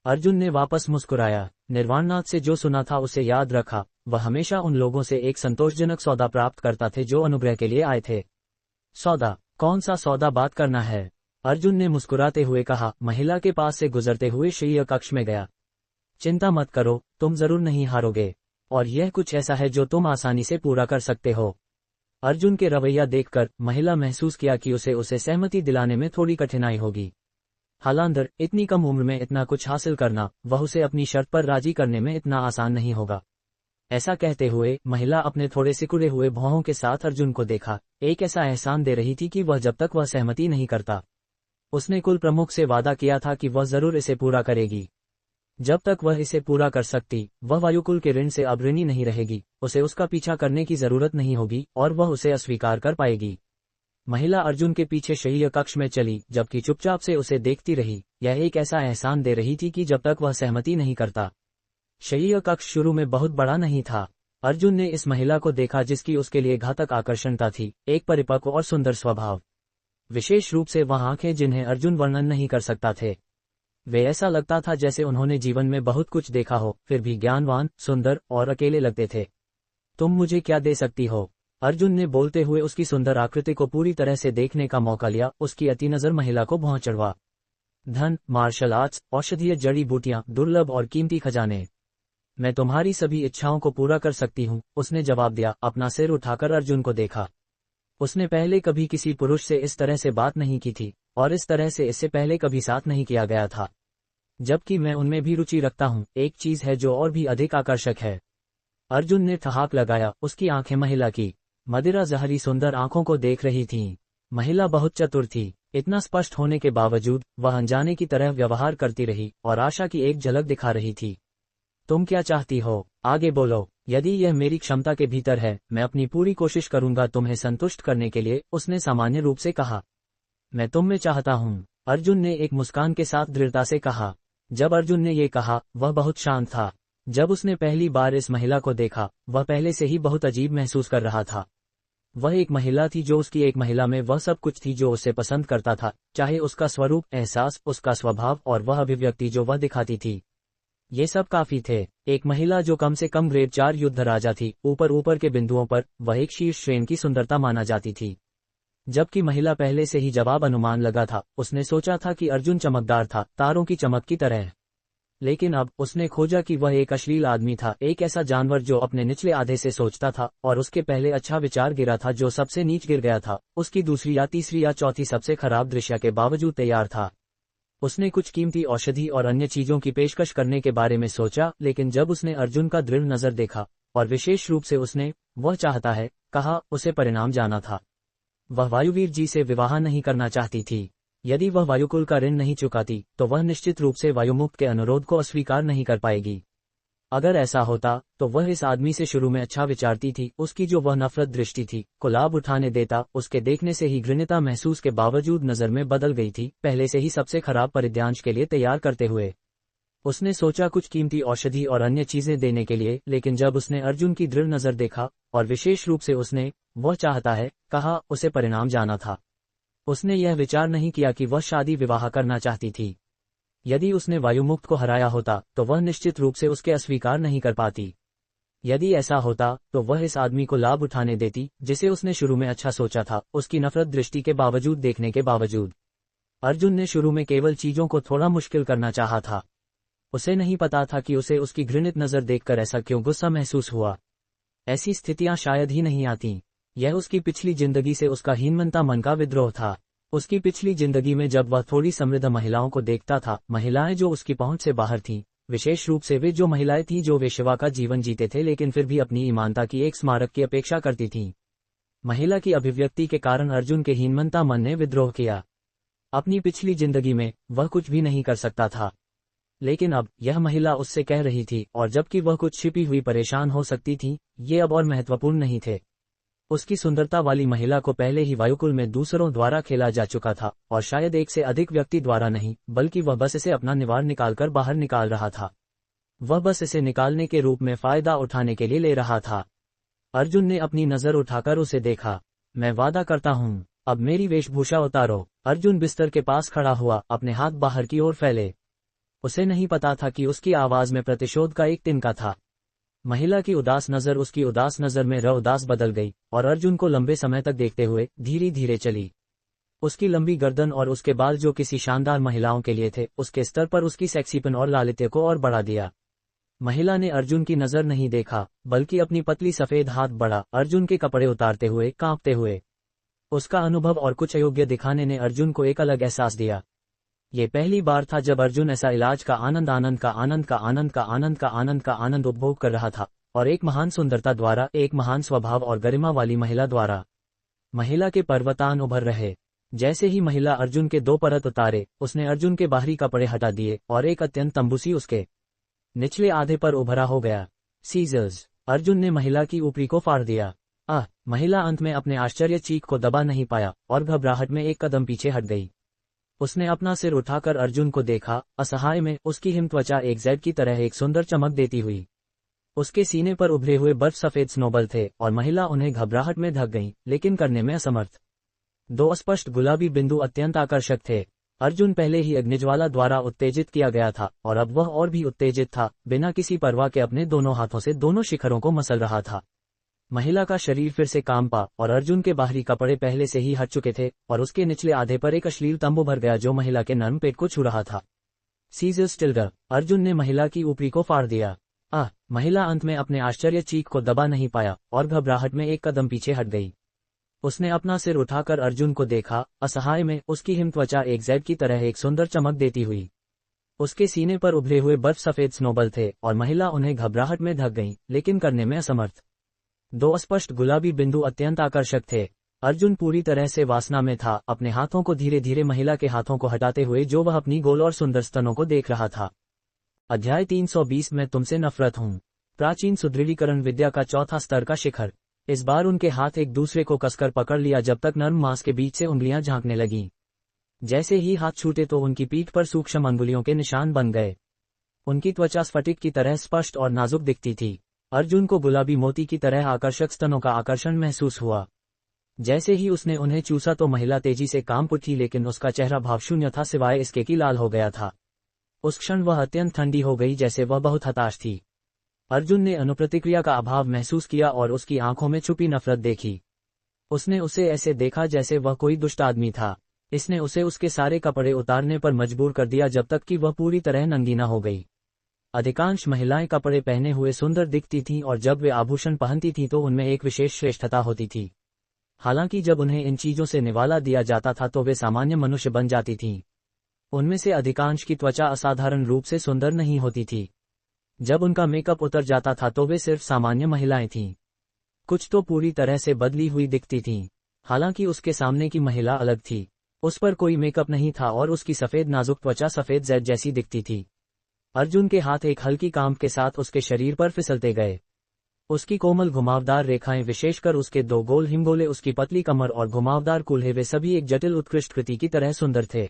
अर्जुन ने वापस मुस्कुराया। निर्वाणनाथ से जो सुना था उसे याद रखा। वह हमेशा उन लोगों से एक संतोषजनक सौदा प्राप्त करता थे जो अनुग्रह के लिए आए थे। सौदा? कौन सा सौदा बात करना है? अर्जुन ने मुस्कुराते हुए कहा। महिला के पास से गुजरते हुए श्रेय कक्ष में गया। चिंता मत करो, तुम जरूर नहीं हारोगे, और यह कुछ ऐसा है जो तुम आसानी से पूरा कर सकते हो। अर्जुन के रवैया देखकर महिला महसूस किया कि उसे सहमति दिलाने में थोड़ी कठिनाई होगी। हालांकि इतनी कम उम्र में इतना कुछ हासिल करना, वह उसे अपनी शर्त पर राजी करने में इतना आसान नहीं होगा। ऐसा कहते हुए महिला अपने थोड़े सिकुड़े हुए भौहों के साथ अर्जुन को देखा, एक ऐसा एहसान दे रही थी कि वह जब तक वह सहमति नहीं करता। उसने कुल प्रमुख से वादा किया था कि वह जरूर इसे पूरा करेगी। जब तक वह इसे पूरा कर सकती, वह वायुकुल के ऋण से अब ऋणी नहीं रहेगी, उसे उसका पीछा करने की जरूरत नहीं होगी और वह उसे अस्वीकार कर पाएगी। महिला अर्जुन के पीछे शय्या कक्ष में चली, जबकि चुपचाप से उसे देखती रही। यह एक ऐसा एहसान दे रही थी कि जब तक वह सहमति नहीं करता। शय्या कक्ष शुरू में बहुत बड़ा नहीं था। अर्जुन ने इस महिला को देखा जिसकी उसके लिए घातक आकर्षणता थी, एक परिपक्व और सुंदर स्वभाव। विशेष रूप से वह आंखें जिन्हें अर्जुन वर्णन नहीं कर सकता थे। वे ऐसा लगता था जैसे उन्होंने जीवन में बहुत कुछ देखा हो, फिर भी ज्ञानवान, सुंदर और अकेले लगते थे। तुम मुझे क्या दे सकती हो? अर्जुन ने बोलते हुए उसकी सुंदर आकृति को पूरी तरह से देखने का मौका लिया। उसकी अति नजर महिला को भौं चढ़वा। धन, मार्शल आर्ट्स, औषधीय जड़ी बूटियां, दुर्लभ और कीमती खजाने। मैं तुम्हारी सभी इच्छाओं को पूरा कर सकती हूँ, उसने जवाब दिया। अपना सिर उठाकर अर्जुन को देखा। उसने पहले कभी किसी पुरुष से इस तरह से बात नहीं की थी, और इस तरह से इससे पहले कभी साथ नहीं किया गया था। जबकि मैं उनमें भी रुचि रखता हूँ, एक चीज है जो और भी अधिक आकर्षक है। अर्जुन ने ठहाक लगाया। उसकी आंखें महिला की मदिरा जहरी सुंदर आंखों को देख रही थीं। महिला बहुत चतुर थी। इतना स्पष्ट होने के बावजूद वह अनजाने की तरह व्यवहार करती रही और आशा की एक झलक दिखा रही थी। तुम क्या चाहती हो? आगे बोलो। यदि यह मेरी क्षमता के भीतर है, मैं अपनी पूरी कोशिश करूंगा तुम्हें संतुष्ट करने के लिए, उसने सामान्य रूप से कहा। मैं तुम में चाहता हूँ, अर्जुन ने एक मुस्कान के साथ दृढ़ता से कहा। जब अर्जुन ने ये कहा, वह बहुत शांत था। जब उसने पहली बार इस महिला को देखा, वह पहले से ही बहुत अजीब महसूस कर रहा था। वह एक महिला थी जो उसकी एक महिला में वह सब कुछ थी जो उसे पसंद करता था, चाहे उसका स्वरूप, एहसास, उसका स्वभाव और वह अभिव्यक्ति जो वह दिखाती थी। ये सब काफी थे। एक महिला जो कम से कम ग्रेड 4 युद्ध राजा थी। ऊपर के बिंदुओं पर वह एक शीर्ष श्रेणी की सुंदरता माना जाती थी। जबकि महिला पहले से ही जवाब अनुमान लगा था। उसने सोचा था कि अर्जुन चमकदार था, तारों की चमक की तरह। लेकिन अब उसने खोजा कि वह एक अश्लील आदमी था, एक ऐसा जानवर जो अपने निचले आधे से सोचता था, और उसके पहले अच्छा विचार गिरा था जो सबसे नीच गिर गया था। उसकी दूसरी या तीसरी या चौथी सबसे खराब दृश्य के बावजूद तैयार था। उसने कुछ कीमती औषधि और अन्य चीजों की पेशकश करने के बारे में सोचा, लेकिन जब उसने अर्जुन का दृढ़ नजर देखा, और विशेष रूप से उसने वह चाहता है कहा, उसे परिणाम जाना था। वह वायुवीर जी से विवाह नहीं करना चाहती थी। यदि वह वायुकुल का ऋण नहीं चुकाती तो वह निश्चित रूप से वायुमुक्त के अनुरोध को अस्वीकार नहीं कर पाएगी। अगर ऐसा होता तो वह इस आदमी से शुरू में अच्छा विचारती थी, उसकी जो वह नफरत दृष्टि थी को लाभ उठाने देता, उसके देखने से ही घृणिता महसूस के बावजूद नजर में बदल गई थी, पहले से ही सबसे खराब परिद्यांश के लिए तैयार करते हुए। उसने सोचा कुछ कीमती औषधि और अन्य चीजें देने के लिए, लेकिन जब उसने अर्जुन की दृढ़ नजर देखा और विशेष रूप से उसने वह चाहता है कहा, उसे परिणाम जाना था। उसने यह विचार नहीं किया कि वह शादी विवाह करना चाहती थी। यदि उसने वायुमुक्त को हराया होता तो वह निश्चित रूप से उसके अस्वीकार नहीं कर पाती। यदि ऐसा होता तो वह इस आदमी को लाभ उठाने देती जिसे उसने शुरू में अच्छा सोचा था, उसकी नफरत दृष्टि के बावजूद देखने के बावजूद। अर्जुन ने शुरू में केवल चीजों को थोड़ा मुश्किल करना चाहा था। उसे नहीं पता था कि उसे उसकी घृणित नजर देखकर ऐसा क्यों गुस्सा महसूस हुआ। ऐसी स्थितियां शायद ही नहीं आती। यह उसकी पिछली जिंदगी से उसका हीनमनता मन का विद्रोह था। उसकी पिछली जिंदगी में जब वह थोड़ी समृद्ध महिलाओं को देखता था, महिलाएं जो उसकी पहुंच से बाहर थीं, विशेष रूप से वे जो महिलाएं थीं जो वेश्या का जीवन जीते थे लेकिन फिर भी अपनी ईमानता की एक स्मारक की अपेक्षा करती थीं। महिला की अभिव्यक्ति के कारण अर्जुन के हीनमनता मन ने विद्रोह किया। अपनी पिछली जिंदगी में वह कुछ भी नहीं कर सकता था, लेकिन अब यह महिला उससे कह रही थी, और जबकि वह कुछ छिपी हुई परेशान हो सकती थी, ये अब और महत्वपूर्ण नहीं थे। उसकी सुंदरता वाली महिला को पहले ही वायुकुल में दूसरों द्वारा खेला जा चुका था, और शायद एक से अधिक व्यक्ति द्वारा नहीं, बल्कि वह बस इसे अपना निवार निकालकर बाहर निकाल रहा था। वह बस इसे निकालने के रूप में फायदा उठाने के लिए ले रहा था। अर्जुन ने अपनी नजर उठाकर उसे देखा। मैं वादा करता हूँ, अब मेरी वेशभूषा उतारो। अर्जुन बिस्तर के पास खड़ा हुआ, अपने हाथ बाहर की ओर फैले। उसे नहीं पता था कि उसकी आवाज में प्रतिशोध का एक तिनका था। महिला की उदास नजर उसकी उदास नजर में उदास बदल गई और अर्जुन को लंबे समय तक देखते हुए धीरे धीरे चली। उसकी लंबी गर्दन और उसके बाल जो किसी शानदार महिलाओं के लिए थे, उसके स्तर पर उसकी सेक्सीपन और लालित्य को और बढ़ा दिया। महिला ने अर्जुन की नजर नहीं देखा, बल्कि अपनी पतली सफेद हाथ बढ़ा, अर्जुन के कपड़े उतारते हुए, कांपते हुए। उसका अनुभव और कुछ अयोग्य दिखाने ने अर्जुन को एक अलग एहसास दिया। ये पहली बार था जब अर्जुन ऐसा इलाज का आनंद उपभोग कर रहा था, और एक महान सुंदरता द्वारा, एक महान स्वभाव और गरिमा वाली महिला द्वारा। महिला के पर्वतान उभर रहे। जैसे ही महिला अर्जुन के दो परत उतारे, उसने अर्जुन के बाहरी कपड़े हटा दिए और एक अत्यंत तंबूसी उसके निचले आधे पर उभरा हो गया। सीजर्स। अर्जुन ने महिला की ऊपरी को फाड़ दिया। महिला अंत में अपने आश्चर्य चीख को दबा नहीं पाया और घबराहट में एक कदम पीछे हट गई। उसने अपना सिर उठाकर अर्जुन को देखा, असहाय में। उसकी हिमत्वचा एक जेड की तरह एक सुंदर चमक देती हुई। उसके सीने पर उभरे हुए बर्फ सफेद स्नोबल थे और महिला उन्हें घबराहट में ढक गई, लेकिन करने में असमर्थ। दो अस्पष्ट गुलाबी बिंदु अत्यंत आकर्षक थे। अर्जुन पहले ही अग्निज्वाला द्वारा उत्तेजित किया गया था और अब वह और भी उत्तेजित था, बिना किसी परवाह के अपने दोनों हाथों से दोनों शिखरों को मसल रहा था। महिला का शरीर फिर से कांपा और अर्जुन के बाहरी कपड़े पहले से ही हट चुके थे और उसके निचले आधे पर एक अश्लील तंबू भर गया जो महिला के नर्म पेट को छू रहा था। सीजर स्टिल्डर। अर्जुन ने महिला की ऊपरी को फाड़ दिया। महिला अंत में अपने आश्चर्य चीख को दबा नहीं पाया और घबराहट में एक कदम पीछे हट गई। उसने अपना सिर उठाकर अर्जुन को देखा, असहाय में। उसकी हिमत्वचा एक जेड की तरह एक सुंदर चमक देती हुई। उसके सीने पर उभरे हुए बर्फ सफेद स्नोबल थे और महिला उन्हें घबराहट में ढक गई, लेकिन करने में असमर्थ। दो अस्पष्ट गुलाबी बिंदु अत्यंत आकर्षक थे। अर्जुन पूरी तरह से वासना में था, अपने हाथों को धीरे धीरे महिला के हाथों को हटाते हुए जो वह अपनी गोल और सुंदर स्तनों को देख रहा था। अध्याय 320 में तुमसे नफरत हूँ। प्राचीन सुदृढ़ीकरण विद्या का चौथा स्तर का शिखर। इस बार उनके हाथ एक दूसरे को कसकर पकड़ लिया जब तक नर्म मांस के बीच से उंगलियां झांकने लगीं। जैसे ही हाथ छूटे तो उनकी पीठ पर सूक्ष्म अंगुलियों के निशान बन गए। उनकी त्वचा स्फटिक की तरह स्पष्ट और नाजुक दिखती थी। अर्जुन को गुलाबी मोती की तरह आकर्षक स्तनों का आकर्षण महसूस हुआ। जैसे ही उसने उन्हें चूसा तो महिला तेजी से कांप उठी, लेकिन उसका चेहरा भावशून्य था सिवाय इसके कि लाल हो गया था। उस क्षण वह अत्यंत ठंडी हो गई, जैसे वह बहुत हताश थी। अर्जुन ने अनुप्रतिक्रिया का अभाव महसूस किया और उसकी आंखों में छुपी नफरत देखी। उसने उसे ऐसे देखा जैसे वह कोई दुष्ट आदमी था। इसने उसे उसके सारे कपड़े उतारने पर मजबूर कर दिया जब तक कि वह पूरी तरह नंगी न हो गई। अधिकांश महिलाएं कपड़े पहने हुए सुंदर दिखती थीं और जब वे आभूषण पहनती थीं तो उनमें एक विशेष श्रेष्ठता होती थी। हालांकि जब उन्हें इन चीजों से निवाला दिया जाता था तो वे सामान्य मनुष्य बन जाती थीं। उनमें से अधिकांश की त्वचा असाधारण रूप से सुंदर नहीं होती थी। जब उनका मेकअप उतर जाता था तो वे सिर्फ सामान्य महिलाएं थीं। कुछ तो पूरी तरह से बदली हुई दिखती थीं। हालांकि उसके सामने की महिला अलग थी। उस पर कोई मेकअप नहीं था और उसकी सफेद नाजुक त्वचा सफेद जैद जैसी दिखती थी। अर्जुन के हाथ एक हल्की कांप के साथ उसके शरीर पर फिसलते गए। उसकी कोमल घुमावदार रेखाएं, विशेषकर उसके 2 गोल हिमगोले, उसकी पतली कमर और घुमावदार कूल्हे, वे सभी एक जटिल उत्कृष्ट कृति की तरह सुंदर थे।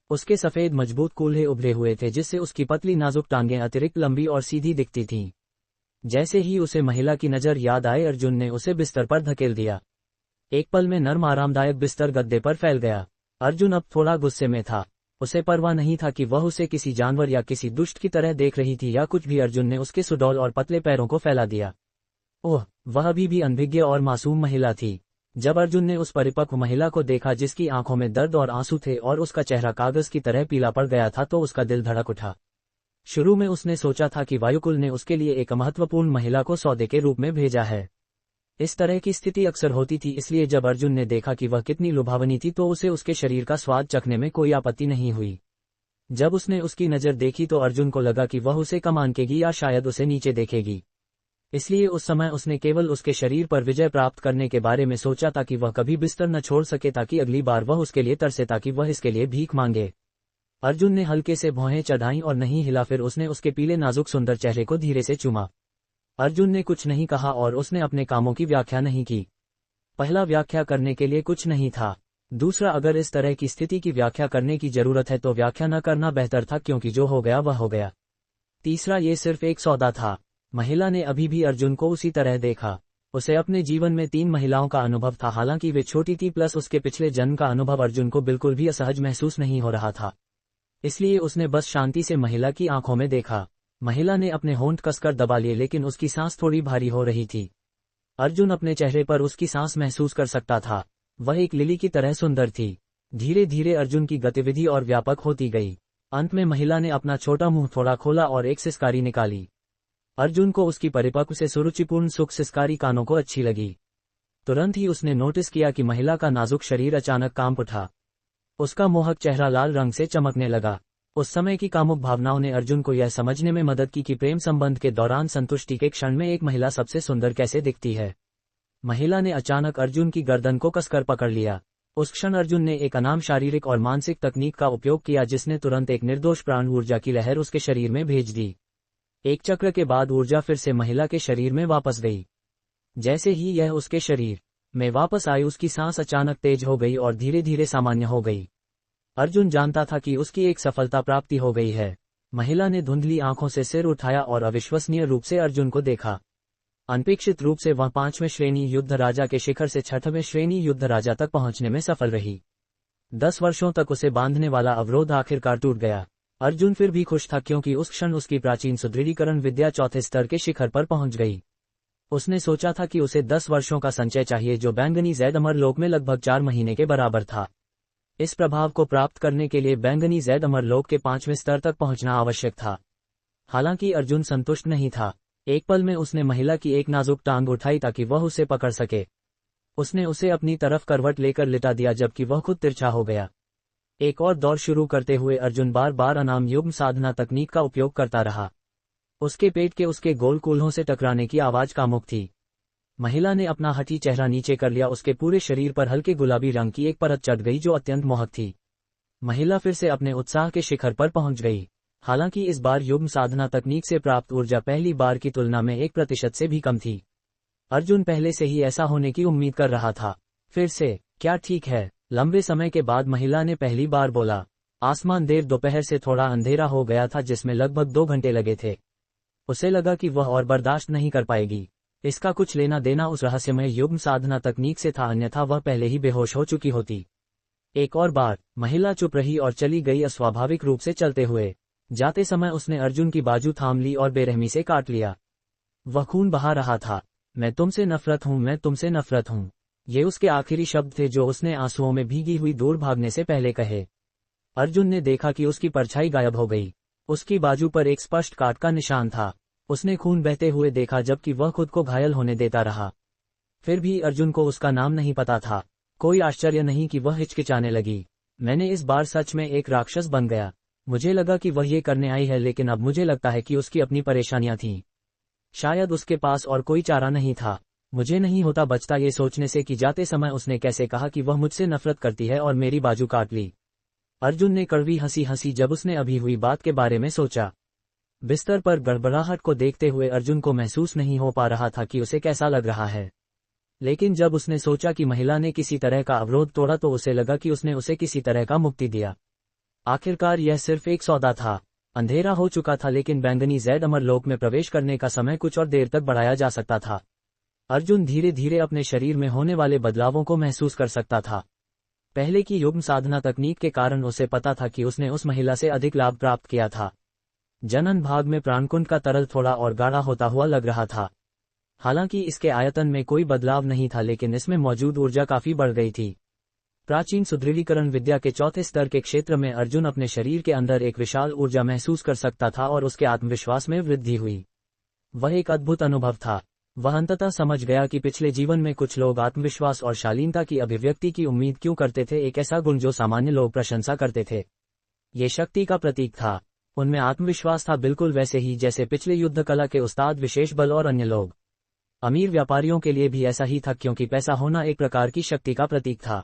उसके सफेद मजबूत कूल्हे उभरे हुए थे, जिससे उसकी पतली नाजुक टांगें अतिरिक्त लंबी और सीधी दिखती थीं। जैसे ही उसे महिला की नजर याद आए, अर्जुन ने उसे बिस्तर पर धकेल दिया। एक पल में नर्म आरामदायक बिस्तर गद्दे पर फैल गया। अर्जुन अब थोड़ा गुस्से में था। उसे परवाह नहीं था कि वह उसे किसी जानवर या किसी दुष्ट की तरह देख रही थी या कुछ भी। अर्जुन ने उसके सुडौल और पतले पैरों को फैला दिया। ओह, वह अभी भी अनभिज्ञ और मासूम महिला थी। जब अर्जुन ने उस परिपक्व महिला को देखा जिसकी आंखों में दर्द और आंसू थे और उसका चेहरा कागज की तरह पीला पड़ गया था, तो उसका दिल धड़क उठा। शुरू में उसने सोचा था कि वायुकुल ने उसके लिए एक महत्वपूर्ण महिला को सौदे के रूप में भेजा है। इस तरह की स्थिति अक्सर होती थी, इसलिए जब अर्जुन ने देखा कि वह कितनी लुभावनी थी तो उसे उसके शरीर का स्वाद चखने में कोई आपत्ति नहीं हुई। जब उसने उसकी नज़र देखी तो अर्जुन को लगा कि वह उसे कम आंकेगी या शायद उसे नीचे देखेगी। इसलिए उस समय उसने केवल उसके शरीर पर विजय प्राप्त करने के बारे में सोचा ताकि वह कभी बिस्तर न छोड़ सके, ताकि अगली बार वह उसके लिए तरसे, ताकि वह इसके लिए भीख मांगे। अर्जुन ने हल्के से भौहें चढ़ाईं और नहीं हिला। फिर उसने उसके पीले नाजुक सुंदर चेहरे को धीरे से चूमा। अर्जुन ने कुछ नहीं कहा और उसने अपने कामों की व्याख्या नहीं की। पहला, व्याख्या करने के लिए कुछ नहीं था। दूसरा, अगर इस तरह की स्थिति की व्याख्या करने की जरूरत है तो व्याख्या न करना बेहतर था, क्योंकि जो हो गया वह हो गया। तीसरा, ये सिर्फ एक सौदा था। महिला ने अभी भी अर्जुन को उसी तरह देखा। उसे अपने जीवन में 3 महिलाओं का अनुभव था, हालांकि वे छोटी थी, प्लस उसके पिछले जन्म का अनुभव अर्जुन को बिल्कुल भी असहज महसूस नहीं हो रहा था। इसलिए उसने बस शांति से महिला की आंखों में देखा। महिला ने अपने होंठ कसकर दबा लिए, लेकिन उसकी सांस थोड़ी भारी हो रही थी। अर्जुन अपने चेहरे पर उसकी सांस महसूस कर सकता था। वह एक लिली की तरह सुंदर थी। धीरे धीरे अर्जुन की गतिविधि और व्यापक होती गई। अंत में महिला ने अपना छोटा मुंह थोड़ा खोला और एक सिसकारी निकाली। अर्जुन को उसकी परिपक्व से सुरुचिपूर्ण सुख सिसकारी कानों को अच्छी लगी। तुरंत ही उसने नोटिस किया कि महिला का नाजुक शरीर अचानक कांप उठा। उसका मोहक चेहरा लाल रंग से चमकने लगा। उस समय की कामुक भावनाओं ने अर्जुन को यह समझने में मदद की कि प्रेम संबंध के दौरान संतुष्टि के क्षण में एक महिला सबसे सुंदर कैसे दिखती है। महिला ने अचानक अर्जुन की गर्दन को कसकर पकड़ लिया। उस क्षण अर्जुन ने एक अनाम शारीरिक और मानसिक तकनीक का उपयोग किया, जिसने तुरंत एक निर्दोष प्राण ऊर्जा की लहर उसके शरीर में भेज दी। एक चक्र के बाद ऊर्जा फिर से महिला के शरीर में वापस गई। जैसे ही यह उसके शरीर में वापस आई, उसकी सांस अचानक तेज हो गई और धीरे धीरे सामान्य हो गई। अर्जुन जानता था कि उसकी एक सफलता प्राप्ति हो गई है। महिला ने धुंधली आंखों से सिर उठाया और अविश्वसनीय रूप से अर्जुन को देखा। अनपेक्षित रूप से वह 5वें श्रेणी युद्ध राजा के शिखर से 6वें श्रेणी युद्ध राजा तक पहुंचने में सफल रही। 10 वर्षों तक उसे बांधने वाला अवरोध आखिरकार टूट गया। अर्जुन फिर भी खुश था, क्योंकि उस क्षण उसकी प्राचीन सुदृढ़ीकरण विद्या 4थे स्तर के शिखर पर पहुंच गई। उसने सोचा था कि उसे 10 वर्षों का संचय चाहिए, जो बैंगनी जैद अमरलोक में लगभग 4 महीने के बराबर था। इस प्रभाव को प्राप्त करने के लिए बैंगनी जैद अमरलोक के 5वें स्तर तक पहुंचना आवश्यक था। हालांकि अर्जुन संतुष्ट नहीं था। एक पल में उसने महिला की एक नाजुक टांग उठाई ताकि वह उसे पकड़ सके। उसने उसे अपनी तरफ करवट लेकर लिटा दिया, जबकि वह खुद तिरछा हो गया। एक और दौर शुरू करते हुए अर्जुन बार बार अनाम युग्म साधना तकनीक का उपयोग करता रहा। उसके पेट के उसके गोल कूल्हों से टकराने की आवाज कामुक थी। महिला ने अपना हठी चेहरा नीचे कर लिया। उसके पूरे शरीर पर हल्के गुलाबी रंग की एक परत चढ़ गई, जो अत्यंत मोहक थी। महिला फिर से अपने उत्साह के शिखर पर पहुंच गई। हालांकि इस बार युग्म साधना तकनीक से प्राप्त ऊर्जा पहली बार की तुलना में 1% से भी कम थी। अर्जुन पहले से ही ऐसा होने की उम्मीद कर रहा था। फिर से, क्या ठीक है? लंबे समय के बाद महिला ने पहली बार बोला। आसमान देर दोपहर से थोड़ा अंधेरा हो गया था, जिसमें लगभग 2 घंटे लगे थे। उसे लगा कि वह और बर्दाश्त नहीं कर पाएगी। इसका कुछ लेना देना उस रहस्यमय युग्म साधना तकनीक से था, अन्यथा वह पहले ही बेहोश हो चुकी होती। एक और बार महिला चुप रही और चली गई, अस्वाभाविक रूप से चलते हुए। जाते समय उसने अर्जुन की बाजू थाम ली और बेरहमी से काट लिया। वह खून बहा रहा था। मैं तुमसे नफरत हूं, मैं तुमसे नफरत हूं। ये उसके आखिरी शब्द थे, जो उसने आंसुओं में भीगी हुई दूर भागने से पहले कहे। अर्जुन ने देखा कि उसकी परछाई गायब हो गई। उसकी बाजू पर एक स्पष्ट काट का निशान था। उसने खून बहते हुए देखा, जबकि वह खुद को घायल होने देता रहा। फिर भी अर्जुन को उसका नाम नहीं पता था। कोई आश्चर्य नहीं कि वह हिचकिचाने लगी। मैंने इस बार सच में एक राक्षस बन गया। मुझे लगा कि वह ये करने आई है, लेकिन अब मुझे लगता है कि उसकी अपनी परेशानियां थीं। शायद उसके पास और कोई चारा नहीं था। मुझे नहीं होता बचता ये सोचने से कि जाते समय उसने कैसे कहा कि वह मुझसे नफरत करती है और मेरी बाजू काट ली। अर्जुन ने कड़वी हंसी हंसी जब उसने अभी हुई बात के बारे में सोचा। बिस्तर पर गड़बड़ाहट को देखते हुए अर्जुन को महसूस नहीं हो पा रहा था कि उसे कैसा लग रहा है। लेकिन जब उसने सोचा कि महिला ने किसी तरह का अवरोध तोड़ा तो उसे लगा कि उसने उसे किसी तरह का मुक्ति दिया। आखिरकार यह सिर्फ एक सौदा था। अंधेरा हो चुका था लेकिन बैंगनी जैद अमरलोक में प्रवेश करने का समय कुछ और देर तक बढ़ाया जा सकता था। अर्जुन धीरे धीरे अपने शरीर में होने वाले बदलावों को महसूस कर सकता था। पहले की युग्म साधना तकनीक के कारण उसे पता था कि उसने उस महिला से अधिक लाभ प्राप्त किया था। जनन भाग में प्राणकुंड का तरल थोड़ा और गाढ़ा होता हुआ लग रहा था। हालांकि इसके आयतन में कोई बदलाव नहीं था लेकिन इसमें मौजूद ऊर्जा काफी बढ़ गई थी। प्राचीन सुदृढ़ीकरण विद्या के चौथे स्तर के क्षेत्र में अर्जुन अपने शरीर के अंदर एक विशाल ऊर्जा महसूस कर सकता था और उसके आत्मविश्वास में वृद्धि हुई। वह एक अद्भुत अनुभव था। वह अंततः समझ गया कि पिछले जीवन में कुछ लोग आत्मविश्वास और शालीनता की अभिव्यक्ति की उम्मीद क्यों करते थे, एक ऐसा गुण जो सामान्य लोग प्रशंसा करते थे। ये शक्ति का प्रतीक था। उनमें आत्मविश्वास था, बिल्कुल वैसे ही जैसे पिछले युद्ध कला के उस्ताद विशेष बल और अन्य लोग। अमीर व्यापारियों के लिए भी ऐसा ही था क्योंकि पैसा होना एक प्रकार की शक्ति का प्रतीक था।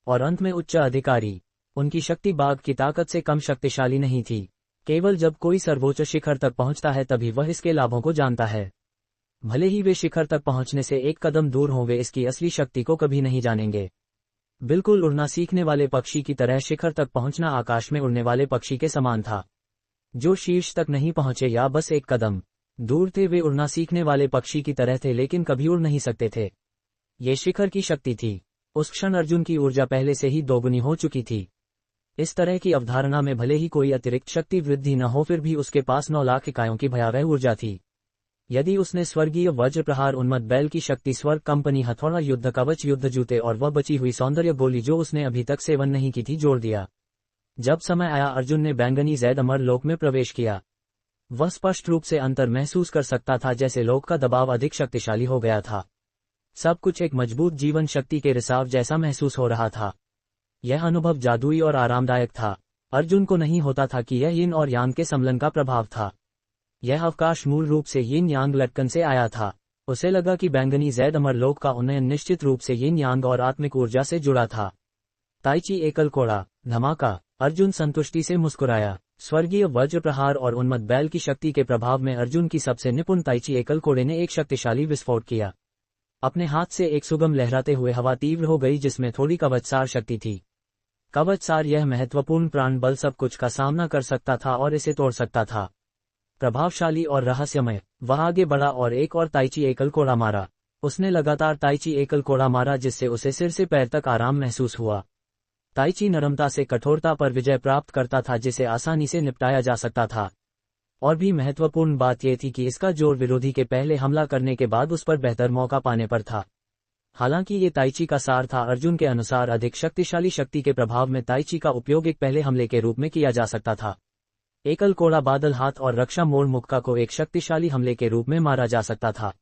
और अंत में उच्च अधिकारी, उनकी शक्ति बाघ की ताकत से कम शक्तिशाली नहीं थी। केवल जब कोई सर्वोच्च शिखर तक पहुंचता है तभी वह इसके लाभों को जानता है। भले ही वे शिखर तक पहुंचने से एक कदम दूर हों, वे इसकी असली शक्ति को कभी नहीं जानेंगे। बिल्कुल उड़ना सीखने वाले पक्षी की तरह शिखर तक पहुंचना आकाश में उड़ने वाले पक्षी के समान था। जो शीर्ष तक नहीं पहुंचे या बस एक कदम दूर थे, वे उड़ना सीखने वाले पक्षी की तरह थे लेकिन कभी उड़ नहीं सकते थे। ये शिखर की शक्ति थी। उस क्षण अर्जुन की ऊर्जा पहले से ही दोगुनी हो चुकी थी। इस तरह की अवधारणा में भले ही कोई अतिरिक्त शक्ति वृद्धि न हो, फिर भी उसके पास 9 लाख इकाइयों की भयावह ऊर्जा थी। यदि उसने स्वर्गीय वज्र प्रहार, उन्मत्त बैल की शक्ति, स्वर्ग कंपनी, हथौड़ा, युद्ध कवच, युद्ध जूते और वह बची हुई सौंदर्य गोली जो उसने अभी तक सेवन नहीं की थी जोड़ दिया। जब समय आया अर्जुन ने बैंगनी जैद अमरलोक में प्रवेश किया। वह स्पष्ट रूप से अंतर महसूस कर सकता था, जैसे लोक का दबाव अधिक शक्तिशाली हो गया था। सब कुछ एक मजबूत जीवन शक्ति के रिसाव जैसा महसूस हो रहा था। यह अनुभव जादुई और आरामदायक था। अर्जुन को नहीं होता था कि यह यिन और यांग के सम्मिलन का प्रभाव था। यह अवकाश मूल रूप से यिन यांग लटकन से आया था। उसे लगा कि बैंगनी जैद अमरलोक का उन्नयन निश्चित रूप से यिन यांग और आत्मिक ऊर्जा से जुड़ा था। ताइची एकल कोड़ा, धमाका। अर्जुन संतुष्टि से मुस्कुराया। स्वर्गीय वज्र प्रहार और उन्मत्त बैल की शक्ति के प्रभाव में अर्जुन की सबसे निपुण ताइची एकल कोड़े ने एक शक्तिशाली विस्फोट किया। अपने हाथ से एक सुगम लहराते हुए हवा तीव्र हो गई जिसमें थोड़ी कवचसार शक्ति थी। कवचसार, यह महत्वपूर्ण प्राण बल सब कुछ का सामना कर सकता था और इसे तोड़ सकता था। प्रभावशाली और रहस्यमय। वह आगे बढ़ा और एक और ताइची एकल कोड़ा मारा। उसने लगातार ताइची एकल कोड़ा मारा जिससे उसे सिर से पैर तक आराम महसूस हुआ। ताइची नरमता से कठोरता पर विजय प्राप्त करता था जिसे आसानी से निपटाया जा सकता था। और भी महत्वपूर्ण बात यह थी कि इसका जोर विरोधी के पहले हमला करने के बाद उस पर बेहतर मौका पाने पर था। हालांकि ये ताइची का सार था। अर्जुन के अनुसार अधिक शक्तिशाली शक्ति के प्रभाव में ताइची का उपयोग एक पहले हमले के रूप में किया जा सकता था। एकल कोड़ा बादल हाथ और रक्षा मोड़ मुक्का को एक शक्तिशाली हमले के रूप में मारा जा सकता था।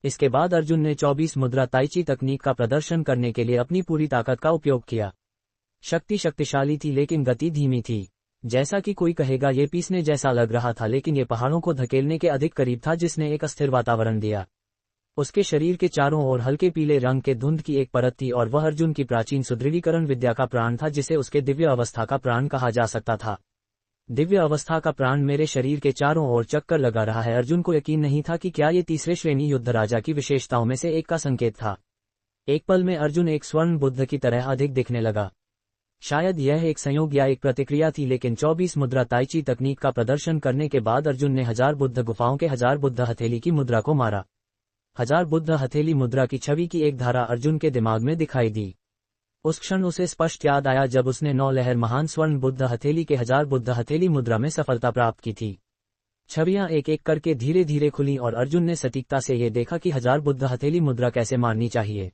इसके बाद अर्जुन ने 24 मुद्रा ताइची तकनीक का प्रदर्शन करने के लिए अपनी पूरी ताकत का उपयोग किया। शक्ति शक्तिशाली थी लेकिन गति धीमी थी। जैसा कि कोई कहेगा ये पीसने जैसा लग रहा था, लेकिन ये पहाड़ों को धकेलने के अधिक करीब था जिसने एक अस्थिर वातावरण दिया। उसके शरीर के चारों ओर हल्के पीले रंग के धुंध की एक परत थी और वह अर्जुन की प्राचीन सुदृढ़ीकरण विद्या का प्राण था जिसे उसके दिव्य अवस्था का प्राण कहा जा सकता था। दिव्य अवस्था का प्राण मेरे शरीर के चारों ओर चक्कर लगा रहा है। अर्जुन को यकीन नहीं था कि क्या ये तीसरे श्रेणी युद्ध राजा की विशेषताओं में से एक का संकेत था। एक पल में अर्जुन एक स्वर्ण बुद्ध की तरह अधिक दिखने लगा। शायद यह एक संयोग या एक प्रतिक्रिया थी, लेकिन 24 मुद्रा ताइची तकनीक का प्रदर्शन करने के बाद अर्जुन ने 1000 बुद्ध गुफाओं के 1000 बुद्ध हथेली की मुद्रा को मारा। 1000 बुद्ध हथेली मुद्रा की छवि की एक धारा अर्जुन के दिमाग में दिखाई दी। उस क्षण उसे स्पष्ट याद आया जब उसने 9 लहर महान स्वर्ण बुद्ध हथेली के 1000 बुद्ध हथेली मुद्रा में सफलता प्राप्त की थी। छवियां एक एक करके धीरे धीरे खुली और अर्जुन ने सटीकता से यह देखा कि 1000 बुद्ध हथेली मुद्रा कैसे मारनी चाहिए।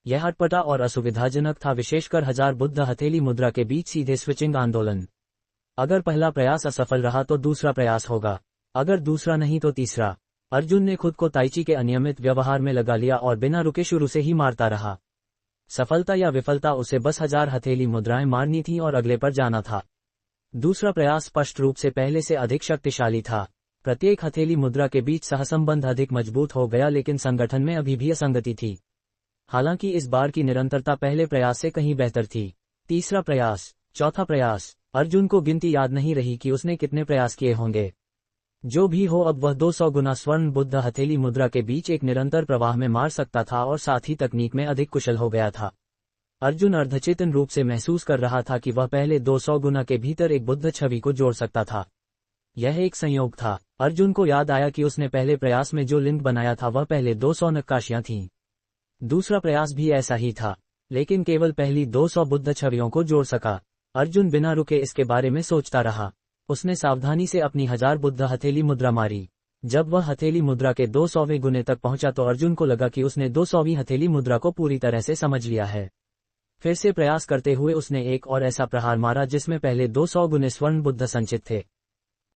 यह अटपटा और असुविधाजनक था, विशेषकर 1000 बुद्ध हथेली मुद्रा के बीच सीधे स्विचिंग आंदोलन। अगर पहला प्रयास असफल रहा तो दूसरा प्रयास होगा, अगर दूसरा नहीं तो तीसरा। अर्जुन ने खुद को ताइची के अनियमित व्यवहार में लगा लिया और बिना रुके शुरू से ही मारता रहा। सफलता या विफलता, उसे बस 1000 हथेली मुद्राएं मारनी थी और अगले पर जाना था। दूसरा प्रयास स्पष्ट रूप से पहले से अधिक शक्तिशाली था। प्रत्येक हथेली मुद्रा के बीच सहसंबंध अधिक मजबूत हो गया, लेकिन संगठन में अभी भी असंगति थी। हालांकि इस बार की निरंतरता पहले प्रयास से कहीं बेहतर थी। तीसरा प्रयास, चौथा प्रयास। अर्जुन को गिनती याद नहीं रही कि उसने कितने प्रयास किए होंगे। जो भी हो, अब वह 200 गुना स्वर्ण बुद्ध हथेली मुद्रा के बीच एक निरंतर प्रवाह में मार सकता था और साथ ही तकनीक में अधिक कुशल हो गया था। अर्जुन अर्धचेतन रूप से महसूस कर रहा था कि वह पहले 200 गुना के भीतर एक बुद्ध छवि को जोड़ सकता था। यह एक संयोग था। अर्जुन को याद आया कि उसने पहले प्रयास में जो लिंक बनाया था वह पहले 200 नक्काशियां थीं। दूसरा प्रयास भी ऐसा ही था, लेकिन केवल पहली 200 बुद्ध छवियों को जोड़ सका। अर्जुन बिना रुके इसके बारे में सोचता रहा। उसने सावधानी से अपनी 1000 बुद्ध हथेली मुद्रा मारी। जब वह हथेली मुद्रा के 200वें गुने तक पहुंचा तो अर्जुन को लगा कि उसने 200वीं हथेली मुद्रा को पूरी तरह से समझ लिया है। फिर से प्रयास करते हुए उसने एक और ऐसा प्रहार मारा जिसमें पहले 200 गुने स्वर्ण बुद्ध संचित थे।